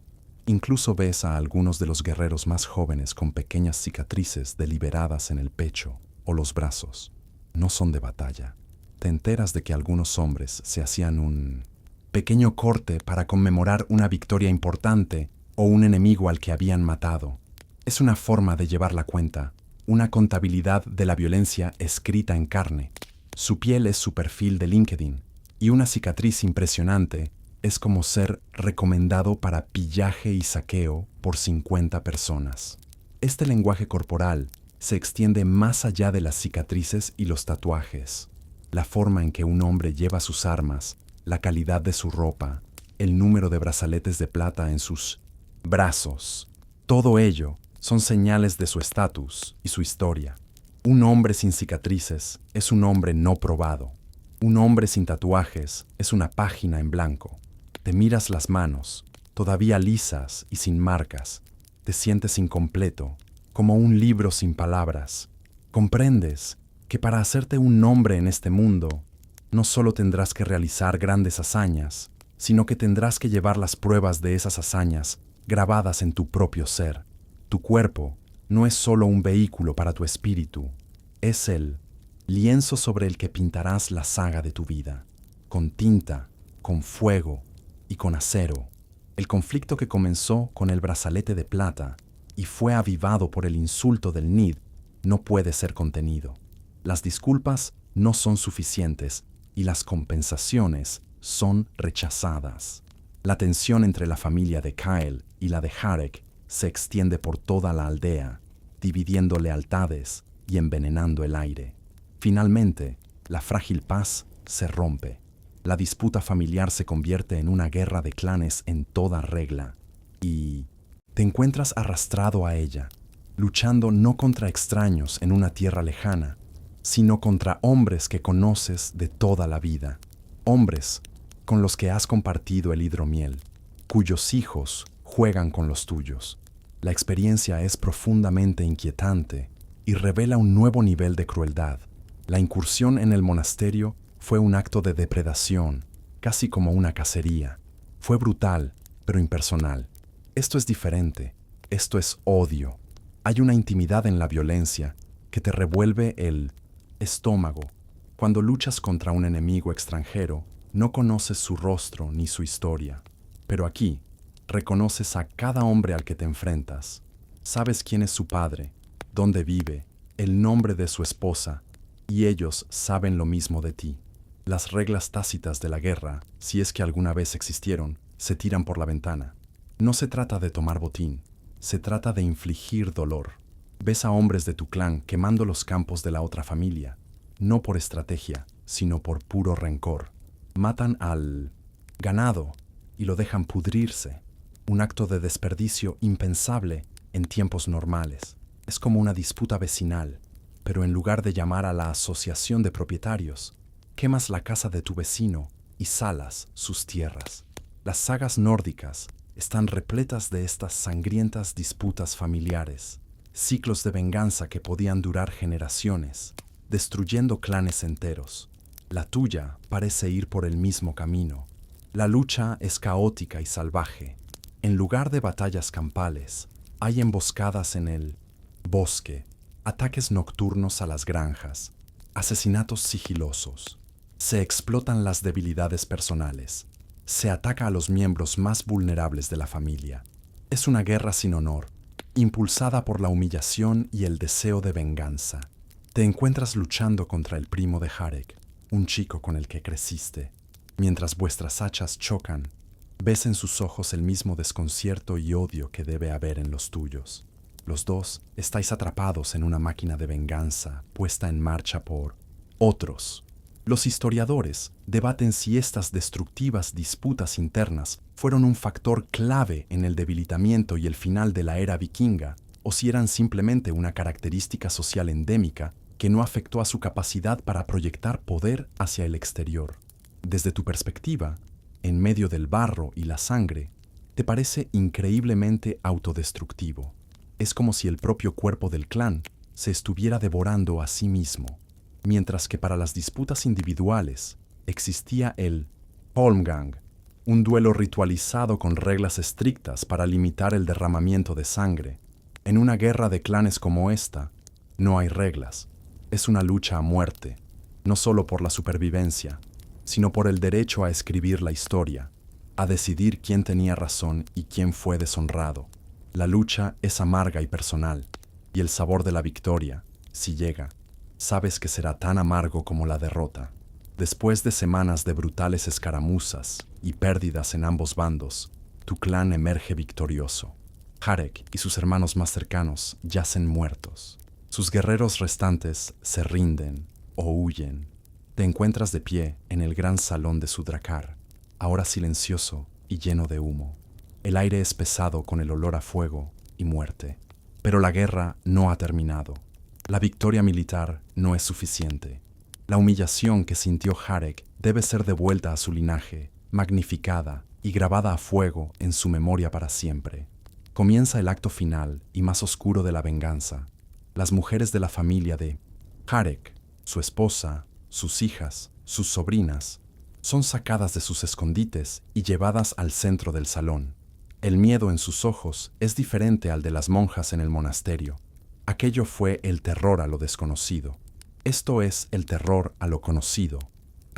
Incluso ves a algunos de los guerreros más jóvenes con pequeñas cicatrices deliberadas en el pecho o los brazos. No son de batalla. Te enteras de que algunos hombres se hacían un pequeño corte para conmemorar una victoria importante o un enemigo al que habían matado. Es una forma de llevar la cuenta, una contabilidad de la violencia escrita en carne. Su piel es su perfil de LinkedIn, y una cicatriz impresionante es como ser recomendado para pillaje y saqueo por 50 personas. Este lenguaje corporal se extiende más allá de las cicatrices y los tatuajes. La forma en que un hombre lleva sus armas, la calidad de su ropa, el número de brazaletes de plata en sus brazos, todo ello son señales de su estatus y su historia. Un hombre sin cicatrices es un hombre no probado. Un hombre sin tatuajes es una página en blanco. Te miras las manos, todavía lisas y sin marcas. Te sientes incompleto, como un libro sin palabras. Comprendes que para hacerte un nombre en este mundo, no solo tendrás que realizar grandes hazañas, sino que tendrás que llevar las pruebas de esas hazañas grabadas en tu propio ser. Tu cuerpo no es solo un vehículo para tu espíritu, es el lienzo sobre el que pintarás la saga de tu vida. con tinta, con fuego y con acero. El conflicto que comenzó con el brazalete de plata y fue avivado por el insulto del Nid no puede ser contenido. Las disculpas no son suficientes y las compensaciones son rechazadas. La tensión entre la familia de Kyle y la de Jarek se extiende por toda la aldea, dividiendo lealtades y envenenando el aire. Finalmente, la frágil paz se rompe. La disputa familiar se convierte en una guerra de clanes en toda regla y te encuentras arrastrado a ella, luchando no contra extraños en una tierra lejana, sino contra hombres que conoces de toda la vida, hombres con los que has compartido el hidromiel, cuyos hijos juegan con los tuyos. La experiencia es profundamente inquietante y revela un nuevo nivel de crueldad. La incursión en el monasterio fue un acto de depredación, casi como una cacería. Fue brutal, pero impersonal. Esto es diferente. Esto es odio. Hay una intimidad en la violencia que te revuelve el estómago. Cuando luchas contra un enemigo extranjero, no conoces su rostro ni su historia. Pero aquí, reconoces a cada hombre al que te enfrentas. Sabes quién es su padre, dónde vive, el nombre de su esposa, y ellos saben lo mismo de ti. Las reglas tácitas de la guerra, si es que alguna vez existieron, se tiran por la ventana. No se trata de tomar botín, se trata de infligir dolor. Ves a hombres de tu clan quemando los campos de la otra familia, no por estrategia, sino por puro rencor. Matan al ganado y lo dejan pudrirse. Un acto de desperdicio impensable en tiempos normales. Es como una disputa vecinal, pero en lugar de llamar a la asociación de propietarios, quemas la casa de tu vecino y salas sus tierras. Las sagas nórdicas están repletas de estas sangrientas disputas familiares, ciclos de venganza que podían durar generaciones, destruyendo clanes enteros. La tuya parece ir por el mismo camino. La lucha es caótica y salvaje. En lugar de batallas campales, hay emboscadas en el bosque, ataques nocturnos a las granjas, asesinatos sigilosos. Se explotan las debilidades personales. Se ataca a los miembros más vulnerables de la familia. Es una guerra sin honor, impulsada por la humillación y el deseo de venganza. Te encuentras luchando contra el primo de Jarek, un chico con el que creciste. Mientras vuestras hachas chocan, ves en sus ojos el mismo desconcierto y odio que debe haber en los tuyos. Los dos estáis atrapados en una máquina de venganza puesta en marcha por otros. Los historiadores debaten si estas destructivas disputas internas fueron un factor clave en el debilitamiento y el final de la era vikinga, o si eran simplemente una característica social endémica que no afectó a su capacidad para proyectar poder hacia el exterior. Desde tu perspectiva, en medio del barro y la sangre, te parece increíblemente autodestructivo. Es como si el propio cuerpo del clan se estuviera devorando a sí mismo. Mientras que para las disputas individuales existía el Holmgang, un duelo ritualizado con reglas estrictas para limitar el derramamiento de sangre. En una guerra de clanes como esta, no hay reglas. Es una lucha a muerte, no solo por la supervivencia, sino por el derecho a escribir la historia, a decidir quién tenía razón y quién fue deshonrado. La lucha es amarga y personal, y el sabor de la victoria, si llega, sabes que será tan amargo como la derrota. Después de semanas de brutales escaramuzas y pérdidas en ambos bandos, tu clan emerge victorioso. Jarek y sus hermanos más cercanos yacen muertos. Sus guerreros restantes se rinden o huyen. Te encuentras de pie en el gran salón de Sudrakar, ahora silencioso y lleno de humo. El aire es pesado con el olor a fuego y muerte. Pero la guerra no ha terminado. La victoria militar no es suficiente. La humillación que sintió Jarek debe ser devuelta a su linaje, magnificada y grabada a fuego en su memoria para siempre. Comienza el acto final y más oscuro de la venganza. Las mujeres de la familia de Jarek, su esposa, sus hijas, sus sobrinas, son sacadas de sus escondites y llevadas al centro del salón. El miedo en sus ojos es diferente al de las monjas en el monasterio. Aquello fue el terror a lo desconocido. Esto es el terror a lo conocido.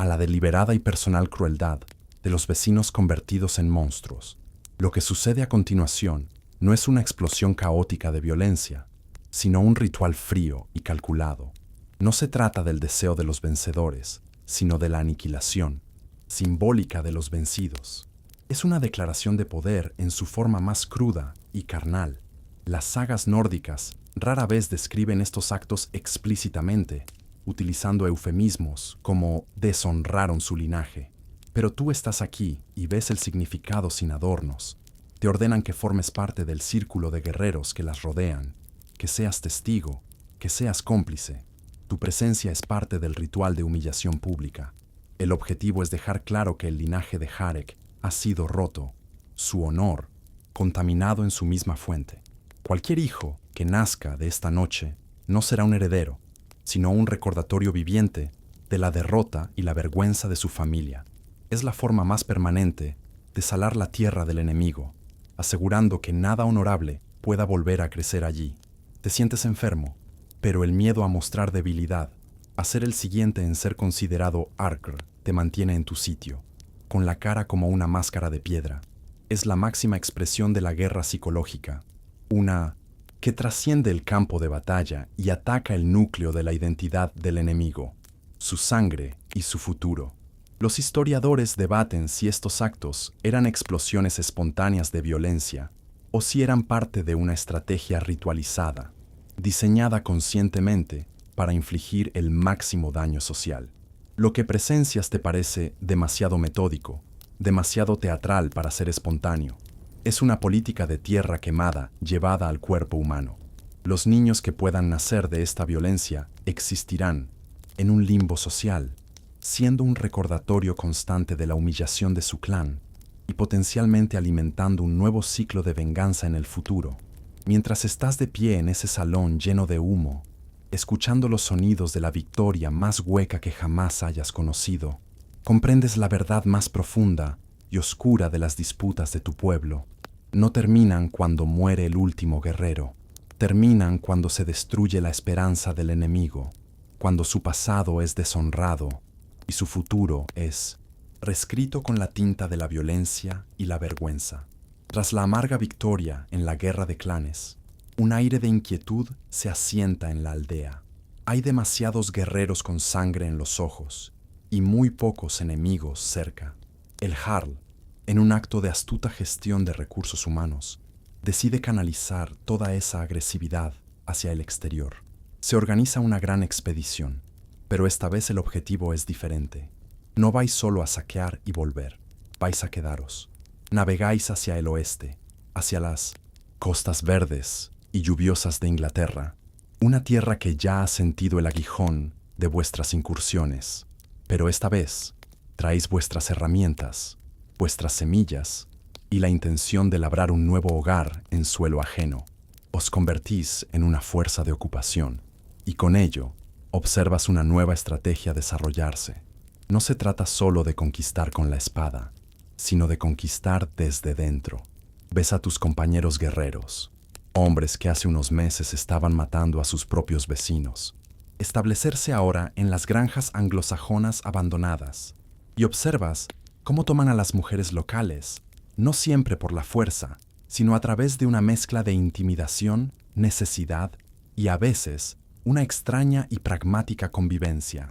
a la deliberada y personal crueldad de los vecinos convertidos en monstruos. Lo que sucede a continuación no es una explosión caótica de violencia, sino un ritual frío y calculado. No se trata del deseo de los vencedores, sino de la aniquilación simbólica de los vencidos. Es una declaración de poder en su forma más cruda y carnal. Las sagas nórdicas rara vez describen estos actos explícitamente, utilizando eufemismos como deshonraron su linaje. Pero tú estás aquí y ves el significado sin adornos. Te ordenan que formes parte del círculo de guerreros que las rodean, que seas testigo, que seas cómplice. Tu presencia es parte del ritual de humillación pública. El objetivo es dejar claro que el linaje de Jarek ha sido roto, su honor contaminado en su misma fuente. Cualquier hijo que nazca de esta noche no será un heredero, sino un recordatorio viviente de la derrota y la vergüenza de su familia. Es la forma más permanente de salar la tierra del enemigo, asegurando que nada honorable pueda volver a crecer allí. Te sientes enfermo, pero el miedo a mostrar debilidad, a ser el siguiente en ser considerado Arker, te mantiene en tu sitio, con la cara como una máscara de piedra. Es la máxima expresión de la guerra psicológica, una que trasciende el campo de batalla y ataca el núcleo de la identidad del enemigo, su sangre y su futuro. Los historiadores debaten si estos actos eran explosiones espontáneas de violencia o si eran parte de una estrategia ritualizada, diseñada conscientemente para infligir el máximo daño social. Lo que presencias te parece demasiado metódico, demasiado teatral para ser espontáneo. Es una política de tierra quemada llevada al cuerpo humano. Los niños que puedan nacer de esta violencia existirán en un limbo social, siendo un recordatorio constante de la humillación de su clan y potencialmente alimentando un nuevo ciclo de venganza en el futuro. Mientras estás de pie en ese salón lleno de humo, escuchando los sonidos de la victoria más hueca que jamás hayas conocido, comprendes la verdad más profunda y oscura de las disputas de tu pueblo. No terminan cuando muere el último guerrero, terminan cuando se destruye la esperanza del enemigo, cuando su pasado es deshonrado y su futuro es reescrito con la tinta de la violencia y la vergüenza. Tras la amarga victoria en la guerra de clanes, un aire de inquietud se asienta en la aldea. Hay demasiados guerreros con sangre en los ojos y muy pocos enemigos cerca. El Jarl, en un acto de astuta gestión de recursos humanos, decide canalizar toda esa agresividad hacia el exterior. Se organiza una gran expedición, pero esta vez el objetivo es diferente. No vais solo a saquear y volver, vais a quedaros. Navegáis hacia el oeste, hacia las costas verdes y lluviosas de Inglaterra, una tierra que ya ha sentido el aguijón de vuestras incursiones, pero esta vez traéis vuestras herramientas, vuestras semillas y la intención de labrar un nuevo hogar en suelo ajeno. Os convertís en una fuerza de ocupación y con ello observas una nueva estrategia desarrollarse. No se trata solo de conquistar con la espada, sino de conquistar desde dentro. Ves a tus compañeros guerreros, hombres que hace unos meses estaban matando a sus propios vecinos, establecerse ahora en las granjas anglosajonas abandonadas, y observas cómo toman a las mujeres locales, no siempre por la fuerza, sino a través de una mezcla de intimidación, necesidad y a veces una extraña y pragmática convivencia.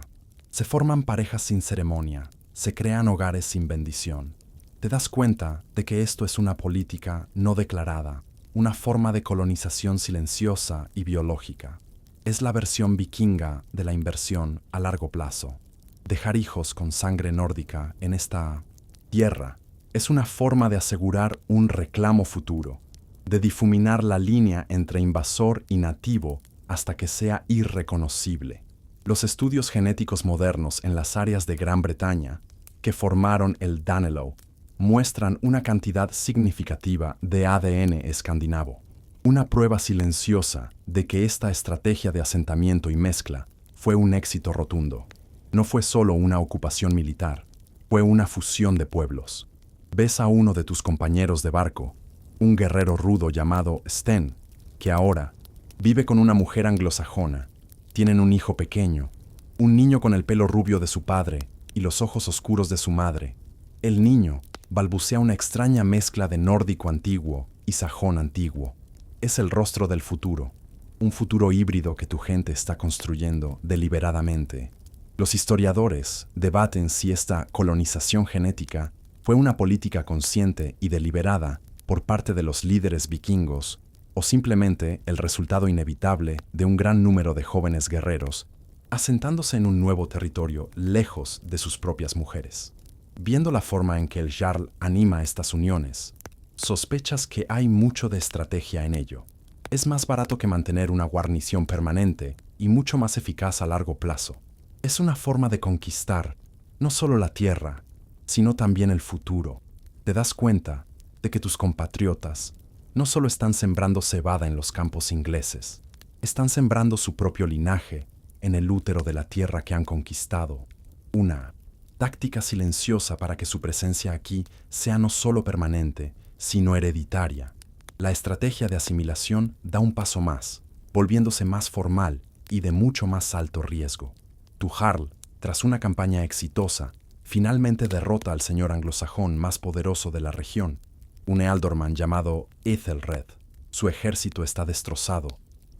Se forman parejas sin ceremonia, se crean hogares sin bendición. Te das cuenta de que esto es una política no declarada, una forma de colonización silenciosa y biológica. Es la versión vikinga de la inversión a largo plazo. Dejar hijos con sangre nórdica en esta tierra es una forma de asegurar un reclamo futuro, de difuminar la línea entre invasor y nativo hasta que sea irreconocible. Los estudios genéticos modernos en las áreas de Gran Bretaña, que formaron el Danelaw, muestran una cantidad significativa de ADN escandinavo, una prueba silenciosa de que esta estrategia de asentamiento y mezcla fue un éxito rotundo. No fue solo una ocupación militar, fue una fusión de pueblos. Ves a uno de tus compañeros de barco, un guerrero rudo llamado Sten, que ahora vive con una mujer anglosajona. Tienen un hijo pequeño, un niño con el pelo rubio de su padre y los ojos oscuros de su madre. El niño balbucea una extraña mezcla de nórdico antiguo y sajón antiguo. Es el rostro del futuro, un futuro híbrido que tu gente está construyendo deliberadamente. Los historiadores debaten si esta colonización genética fue una política consciente y deliberada por parte de los líderes vikingos o simplemente el resultado inevitable de un gran número de jóvenes guerreros asentándose en un nuevo territorio lejos de sus propias mujeres. Viendo la forma en que el Jarl anima estas uniones, sospechas que hay mucho de estrategia en ello. Es más barato que mantener una guarnición permanente y mucho más eficaz a largo plazo. Es una forma de conquistar no solo la tierra, sino también el futuro. Te das cuenta de que tus compatriotas no solo están sembrando cebada en los campos ingleses, están sembrando su propio linaje en el útero de la tierra que han conquistado. Una táctica silenciosa para que su presencia aquí sea no solo permanente, sino hereditaria. La estrategia de asimilación da un paso más, volviéndose más formal y de mucho más alto riesgo. Tu Jarl, tras una campaña exitosa, finalmente derrota al señor anglosajón más poderoso de la región, un ealdorman llamado Ethelred. Su ejército está destrozado,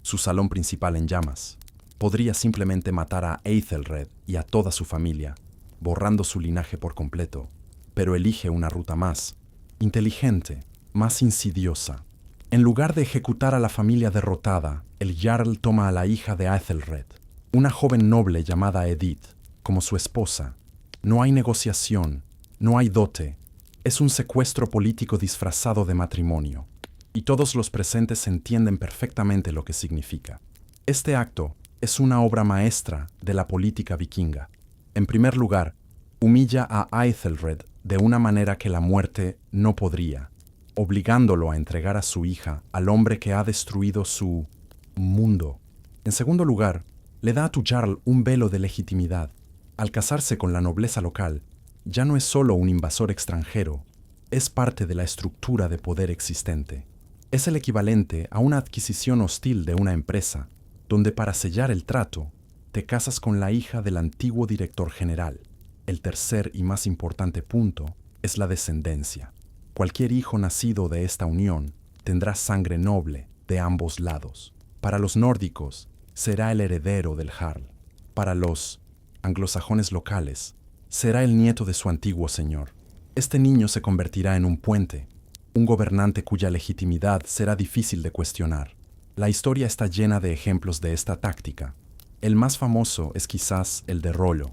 su salón principal en llamas. Podría simplemente matar a Ethelred y a toda su familia, borrando su linaje por completo, pero elige una ruta más inteligente, más insidiosa. En lugar de ejecutar a la familia derrotada, el Jarl toma a la hija de Ethelred, una joven noble llamada Edith, como su esposa. No hay negociación, no hay dote, es un secuestro político disfrazado de matrimonio, y todos los presentes entienden perfectamente lo que significa. Este acto es una obra maestra de la política vikinga. En primer lugar, humilla a Ethelred de una manera que la muerte no podría, obligándolo a entregar a su hija al hombre que ha destruido su mundo. En segundo lugar, le da a tu Jarl un velo de legitimidad. Al casarse con la nobleza local, ya no es solo un invasor extranjero, es parte de la estructura de poder existente. Es el equivalente a una adquisición hostil de una empresa, donde para sellar el trato, te casas con la hija del antiguo director general. El tercer y más importante punto es la descendencia. Cualquier hijo nacido de esta unión tendrá sangre noble de ambos lados. Para los nórdicos, será el heredero del Jarl. Para los anglosajones locales, será el nieto de su antiguo señor. Este niño se convertirá en un puente, un gobernante cuya legitimidad será difícil de cuestionar. La historia está llena de ejemplos de esta táctica. El más famoso es quizás el de Rollo,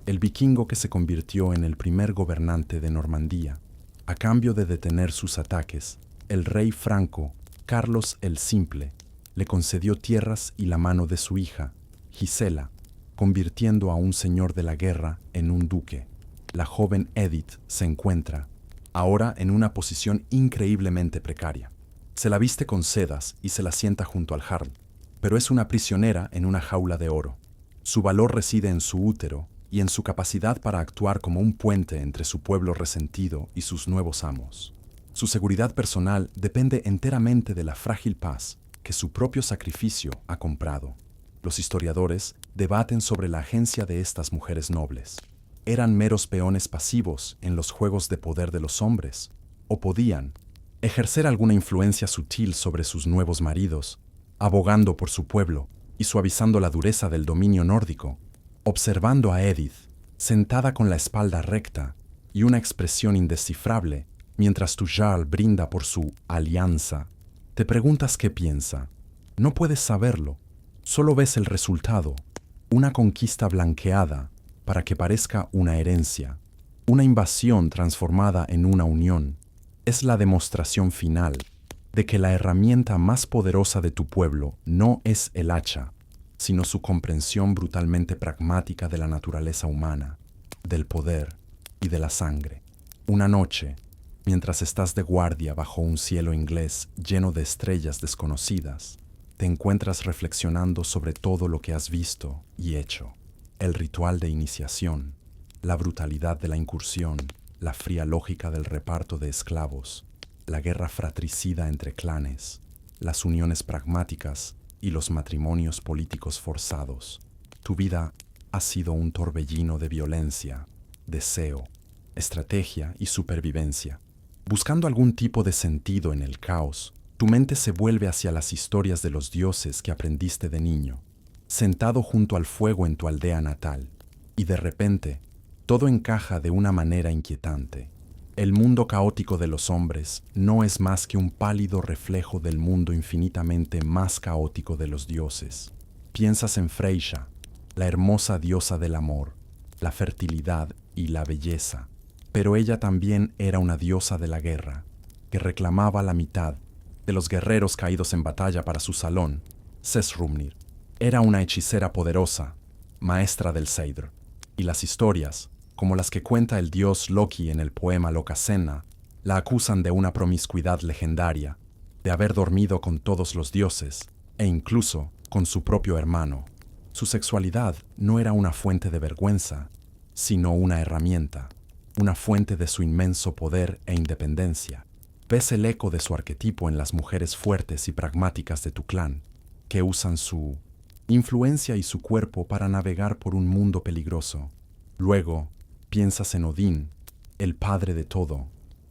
el vikingo que se convirtió en el primer gobernante de Normandía. A cambio de detener sus ataques, el rey franco, Carlos el Simple, le concedió tierras y la mano de su hija, Gisela, convirtiendo a un señor de la guerra en un duque. La joven Edith se encuentra, ahora en una posición increíblemente precaria. Se la viste con sedas y se la sienta junto al Jarl, pero es una prisionera en una jaula de oro. Su valor reside en su útero y en su capacidad para actuar como un puente entre su pueblo resentido y sus nuevos amos. Su seguridad personal depende enteramente de la frágil paz que su propio sacrificio ha comprado. Los historiadores debaten sobre la agencia de estas mujeres nobles. ¿Eran meros peones pasivos en los juegos de poder de los hombres? ¿O podían ejercer alguna influencia sutil sobre sus nuevos maridos, abogando por su pueblo y suavizando la dureza del dominio nórdico? Observando a Edith, sentada con la espalda recta y una expresión indescifrable, mientras tu Jarl brinda por su alianza, te preguntas qué piensa. No puedes saberlo, solo ves el resultado, una conquista blanqueada para que parezca una herencia, una invasión transformada en una unión. Es la demostración final de que la herramienta más poderosa de tu pueblo no es el hacha, sino su comprensión brutalmente pragmática de la naturaleza humana, del poder y de la sangre. Una noche, mientras estás de guardia bajo un cielo inglés lleno de estrellas desconocidas, te encuentras reflexionando sobre todo lo que has visto y hecho. El ritual de iniciación, la brutalidad de la incursión, la fría lógica del reparto de esclavos, la guerra fratricida entre clanes, las uniones pragmáticas y los matrimonios políticos forzados. Tu vida ha sido un torbellino de violencia, deseo, estrategia y supervivencia. Buscando algún tipo de sentido en el caos, tu mente se vuelve hacia las historias de los dioses que aprendiste de niño, sentado junto al fuego en tu aldea natal, y de repente, todo encaja de una manera inquietante. El mundo caótico de los hombres no es más que un pálido reflejo del mundo infinitamente más caótico de los dioses. Piensas en Freyja, la hermosa diosa del amor, la fertilidad y la belleza, pero ella también era una diosa de la guerra, que reclamaba la mitad de los guerreros caídos en batalla para su salón. Sesrumnir era una hechicera poderosa, maestra del Seidr, y las historias, como las que cuenta el dios Loki en el poema Lokasenna, la acusan de una promiscuidad legendaria, de haber dormido con todos los dioses, e incluso con su propio hermano. Su sexualidad no era una fuente de vergüenza, sino una herramienta, una fuente de su inmenso poder e independencia. Ves el eco de su arquetipo en las mujeres fuertes y pragmáticas de tu clan, que usan su influencia y su cuerpo para navegar por un mundo peligroso. Luego, piensas en Odín, el padre de todo,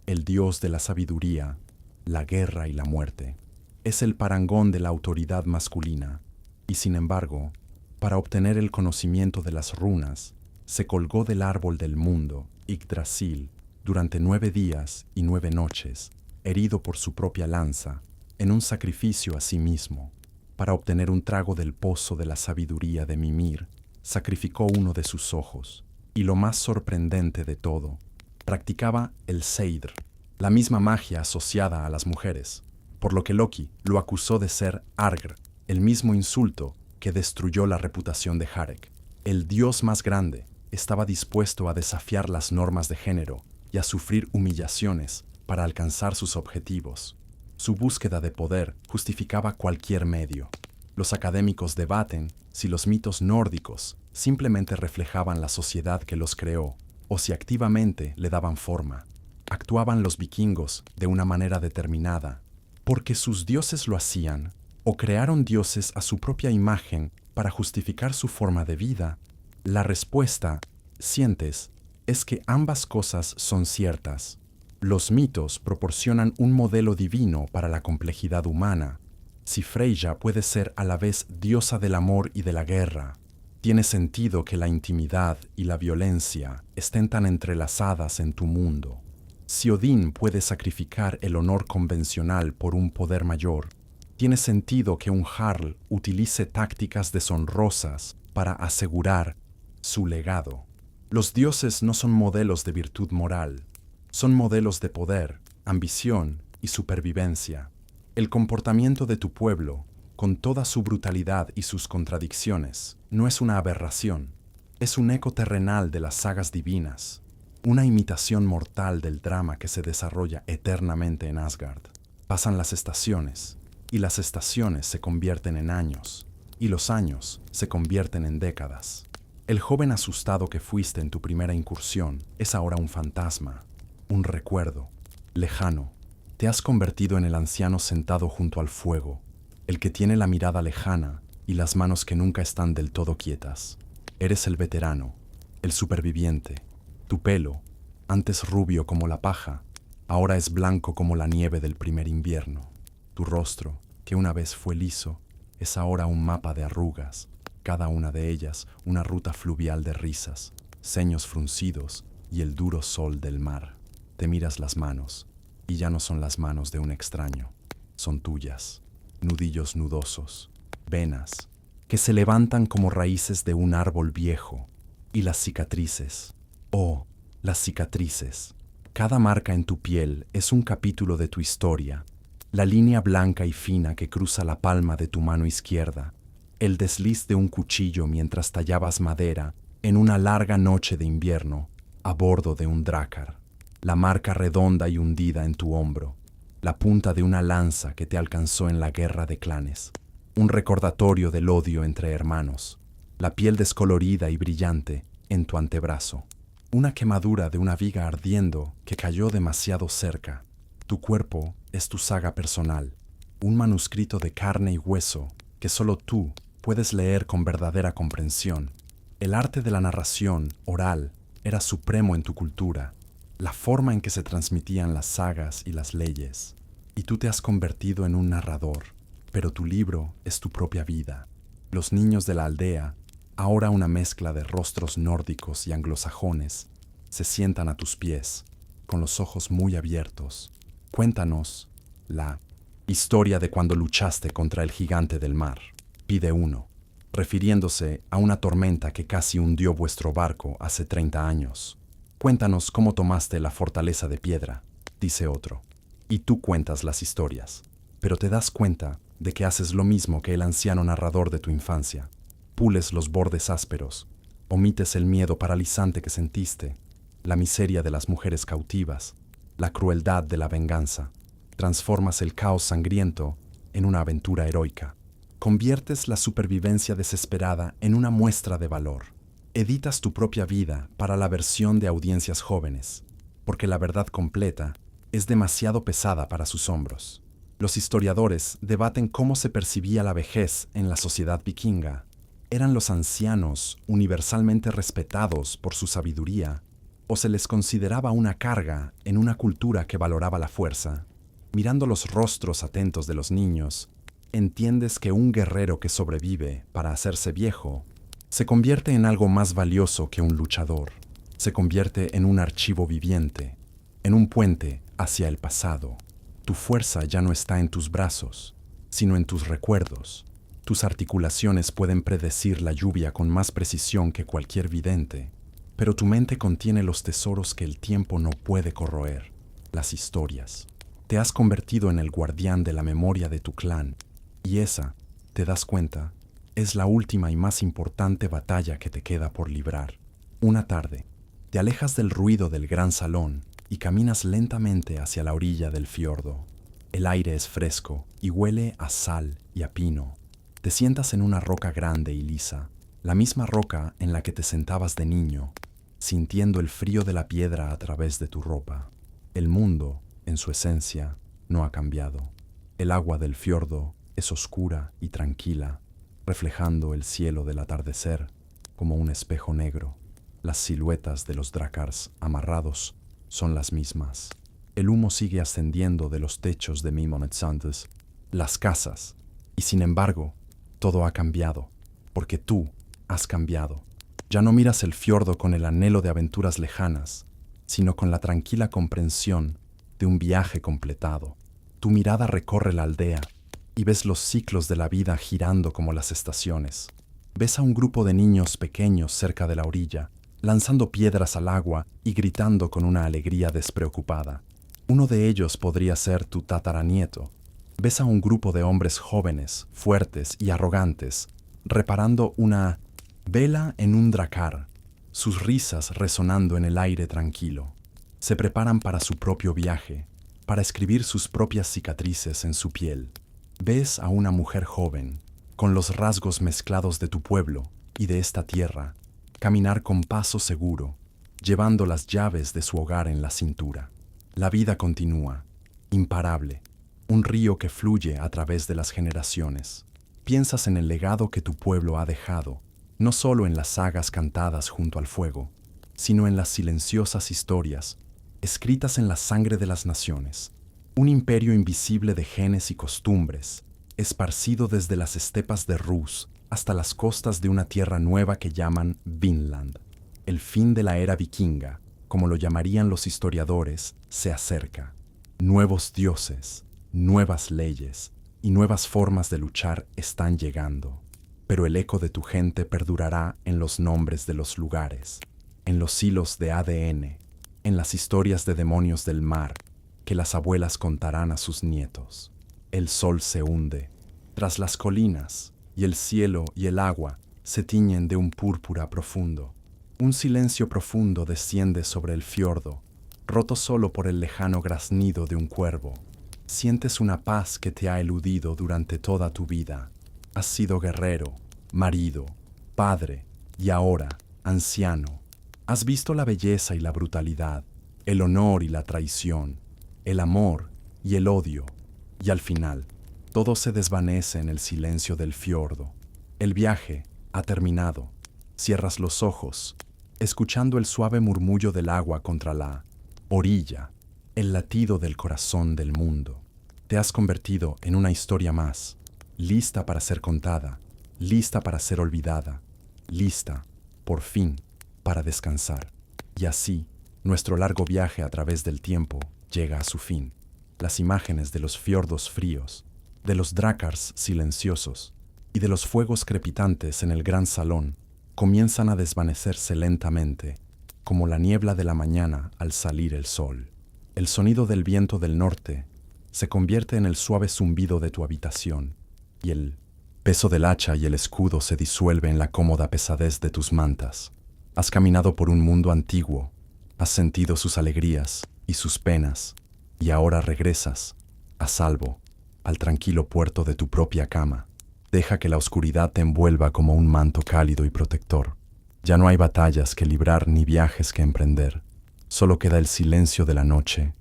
el dios de la sabiduría, la guerra y la muerte. Es el parangón de la autoridad masculina, y sin embargo, para obtener el conocimiento de las runas, se colgó del árbol del mundo, Yggdrasil, durante 9 días y 9 noches, herido por su propia lanza, en un sacrificio a sí mismo. Para obtener un trago del pozo de la sabiduría de Mimir, sacrificó uno de sus ojos. Y lo más sorprendente de todo, practicaba el Seidr, la misma magia asociada a las mujeres, por lo que Loki lo acusó de ser Argr, el mismo insulto que destruyó la reputación de Harek. El dios más grande estaba dispuesto a desafiar las normas de género y a sufrir humillaciones para alcanzar sus objetivos. Su búsqueda de poder justificaba cualquier medio. Los académicos debaten si los mitos nórdicos simplemente reflejaban la sociedad que los creó, o si activamente le daban forma. Actuaban los vikingos de una manera determinada, porque sus dioses lo hacían, o crearon dioses a su propia imagen para justificar su forma de vida. La respuesta, sientes, es que ambas cosas son ciertas. Los mitos proporcionan un modelo divino para la complejidad humana. Si Freyja puede ser a la vez diosa del amor y de la guerra, tiene sentido que la intimidad y la violencia estén tan entrelazadas en tu mundo. Si Odín puede sacrificar el honor convencional por un poder mayor, tiene sentido que un Jarl utilice tácticas deshonrosas para asegurar su legado. Los dioses no son modelos de virtud moral, son modelos de poder, ambición y supervivencia. El comportamiento de tu pueblo, con toda su brutalidad y sus contradicciones, no es una aberración, es un eco terrenal de las sagas divinas, una imitación mortal del drama que se desarrolla eternamente en Asgard. Pasan las estaciones, y las estaciones se convierten en años, y los años se convierten en décadas. El joven asustado que fuiste en tu primera incursión es ahora un fantasma, un recuerdo, lejano. Te has convertido en el anciano sentado junto al fuego, el que tiene la mirada lejana y las manos que nunca están del todo quietas. Eres el veterano, el superviviente. Tu pelo, antes rubio como la paja, ahora es blanco como la nieve del primer invierno. Tu rostro, que una vez fue liso, es ahora un mapa de arrugas, cada una de ellas una ruta fluvial de risas, ceños fruncidos y el duro sol del mar. Te miras las manos, y ya no son las manos de un extraño, son tuyas, nudillos nudosos, venas, que se levantan como raíces de un árbol viejo, y las cicatrices, oh, las cicatrices. Cada marca en tu piel es un capítulo de tu historia, la línea blanca y fina que cruza la palma de tu mano izquierda, el desliz de un cuchillo mientras tallabas madera en una larga noche de invierno a bordo de un drácar, la marca redonda y hundida en tu hombro, la punta de una lanza que te alcanzó en la guerra de clanes, un recordatorio del odio entre hermanos, la piel descolorida y brillante en tu antebrazo, una quemadura de una viga ardiendo que cayó demasiado cerca. Tu cuerpo es tu saga personal, un manuscrito de carne y hueso que solo tú puedes leer con verdadera comprensión. El arte de la narración oral era supremo en tu cultura, la forma en que se transmitían las sagas y las leyes. Y tú te has convertido en un narrador, pero tu libro es tu propia vida. Los niños de la aldea, ahora una mezcla de rostros nórdicos y anglosajones, se sientan a tus pies, con los ojos muy abiertos. Cuéntanos la historia de cuando luchaste contra el gigante del mar, pide uno, refiriéndose a una tormenta que casi hundió vuestro barco hace 30 años. Cuéntanos cómo tomaste la fortaleza de piedra, dice otro. Y tú cuentas las historias, pero te das cuenta de que haces lo mismo que el anciano narrador de tu infancia. Pules los bordes ásperos, omites el miedo paralizante que sentiste, la miseria de las mujeres cautivas, la crueldad de la venganza. Transformas el caos sangriento en una aventura heroica. Conviertes la supervivencia desesperada en una muestra de valor. Editas tu propia vida para la versión de audiencias jóvenes, porque la verdad completa es demasiado pesada para sus hombros. Los historiadores debaten cómo se percibía la vejez en la sociedad vikinga. ¿Eran los ancianos universalmente respetados por su sabiduría, o se les consideraba una carga en una cultura que valoraba la fuerza? Mirando los rostros atentos de los niños, entiendes que un guerrero que sobrevive para hacerse viejo se convierte en algo más valioso que un luchador. Se convierte en un archivo viviente, en un puente hacia el pasado. Tu fuerza ya no está en tus brazos, sino en tus recuerdos. Tus articulaciones pueden predecir la lluvia con más precisión que cualquier vidente, pero tu mente contiene los tesoros que el tiempo no puede corroer, las historias. Te has convertido en el guardián de la memoria de tu clan, y esa, te das cuenta, es la última y más importante batalla que te queda por librar. Una tarde, te alejas del ruido del gran salón y caminas lentamente hacia la orilla del fiordo. El aire es fresco y huele a sal y a pino. Te sientas en una roca grande y lisa, la misma roca en la que te sentabas de niño, sintiendo el frío de la piedra a través de tu ropa. El mundo, en su esencia, no ha cambiado. El agua del fiordo es oscura y tranquila, reflejando el cielo del atardecer como un espejo negro. Las siluetas de los drácars amarrados son las mismas. El humo sigue ascendiendo de los techos de Mimonetsantes, las casas, y sin embargo, todo ha cambiado, porque tú has cambiado. Ya no miras el fiordo con el anhelo de aventuras lejanas, sino con la tranquila comprensión de un viaje completado. Tu mirada recorre la aldea y ves los ciclos de la vida girando como las estaciones. Ves a un grupo de niños pequeños cerca de la orilla, lanzando piedras al agua y gritando con una alegría despreocupada. Uno de ellos podría ser tu tataranieto. Ves a un grupo de hombres jóvenes, fuertes y arrogantes, reparando una vela en un dracar, sus risas resonando en el aire tranquilo. Se preparan para su propio viaje, para escribir sus propias cicatrices en su piel. Ves a una mujer joven, con los rasgos mezclados de tu pueblo y de esta tierra, caminar con paso seguro, llevando las llaves de su hogar en la cintura. La vida continúa, imparable, un río que fluye a través de las generaciones. Piensas en el legado que tu pueblo ha dejado, no solo en las sagas cantadas junto al fuego, sino en las silenciosas historias escritas en la sangre de las naciones. Un imperio invisible de genes y costumbres, esparcido desde las estepas de Rus hasta las costas de una tierra nueva que llaman Vinland. El fin de la era vikinga, como lo llamarían los historiadores, se acerca. Nuevos dioses, nuevas leyes y nuevas formas de luchar están llegando. Pero el eco de tu gente perdurará en los nombres de los lugares, en los hilos de ADN, en las historias de demonios del mar que las abuelas contarán a sus nietos. El sol se hunde tras las colinas y el cielo y el agua se tiñen de un púrpura profundo. Un silencio profundo desciende sobre el fiordo, roto solo por el lejano graznido de un cuervo. Sientes una paz que te ha eludido durante toda tu vida. Has sido guerrero, marido, padre y ahora anciano. Has visto la belleza y la brutalidad, el honor y la traición, el amor y el odio, y al final, todo se desvanece en el silencio del fiordo. El viaje ha terminado. Cierras los ojos escuchando el suave murmullo del agua contra la orilla, el latido del corazón del mundo. Te has convertido en una historia más, lista para ser contada, lista para ser olvidada, lista, por fin, para descansar. Y así, nuestro largo viaje a través del tiempo llega a su fin. Las imágenes de los fiordos fríos, de los drácars silenciosos y de los fuegos crepitantes en el gran salón comienzan a desvanecerse lentamente, como la niebla de la mañana al salir el sol. El sonido del viento del norte se convierte en el suave zumbido de tu habitación, y el peso del hacha y el escudo se disuelve en la cómoda pesadez de tus mantas. Has caminado por un mundo antiguo, has sentido sus alegrías y sus penas, y ahora regresas, a salvo, al tranquilo puerto de tu propia cama. Deja que la oscuridad te envuelva como un manto cálido y protector. Ya no hay batallas que librar ni viajes que emprender. Solo queda el silencio de la noche,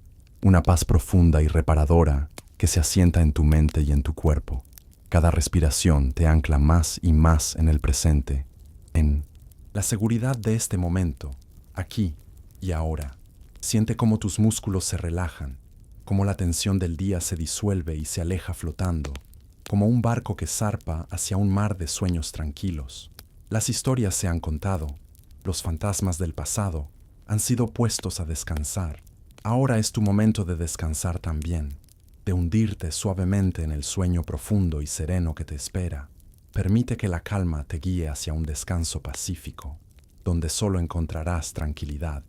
una paz profunda y reparadora que se asienta en tu mente y en tu cuerpo. Cada respiración te ancla más y más en el presente, en la seguridad de este momento, aquí y ahora. Siente cómo tus músculos se relajan, cómo la tensión del día se disuelve y se aleja flotando, como un barco que zarpa hacia un mar de sueños tranquilos. Las historias se han contado, los fantasmas del pasado han sido puestos a descansar. Ahora es tu momento de descansar también, de hundirte suavemente en el sueño profundo y sereno que te espera. Permite que la calma te guíe hacia un descanso pacífico, donde solo encontrarás tranquilidad.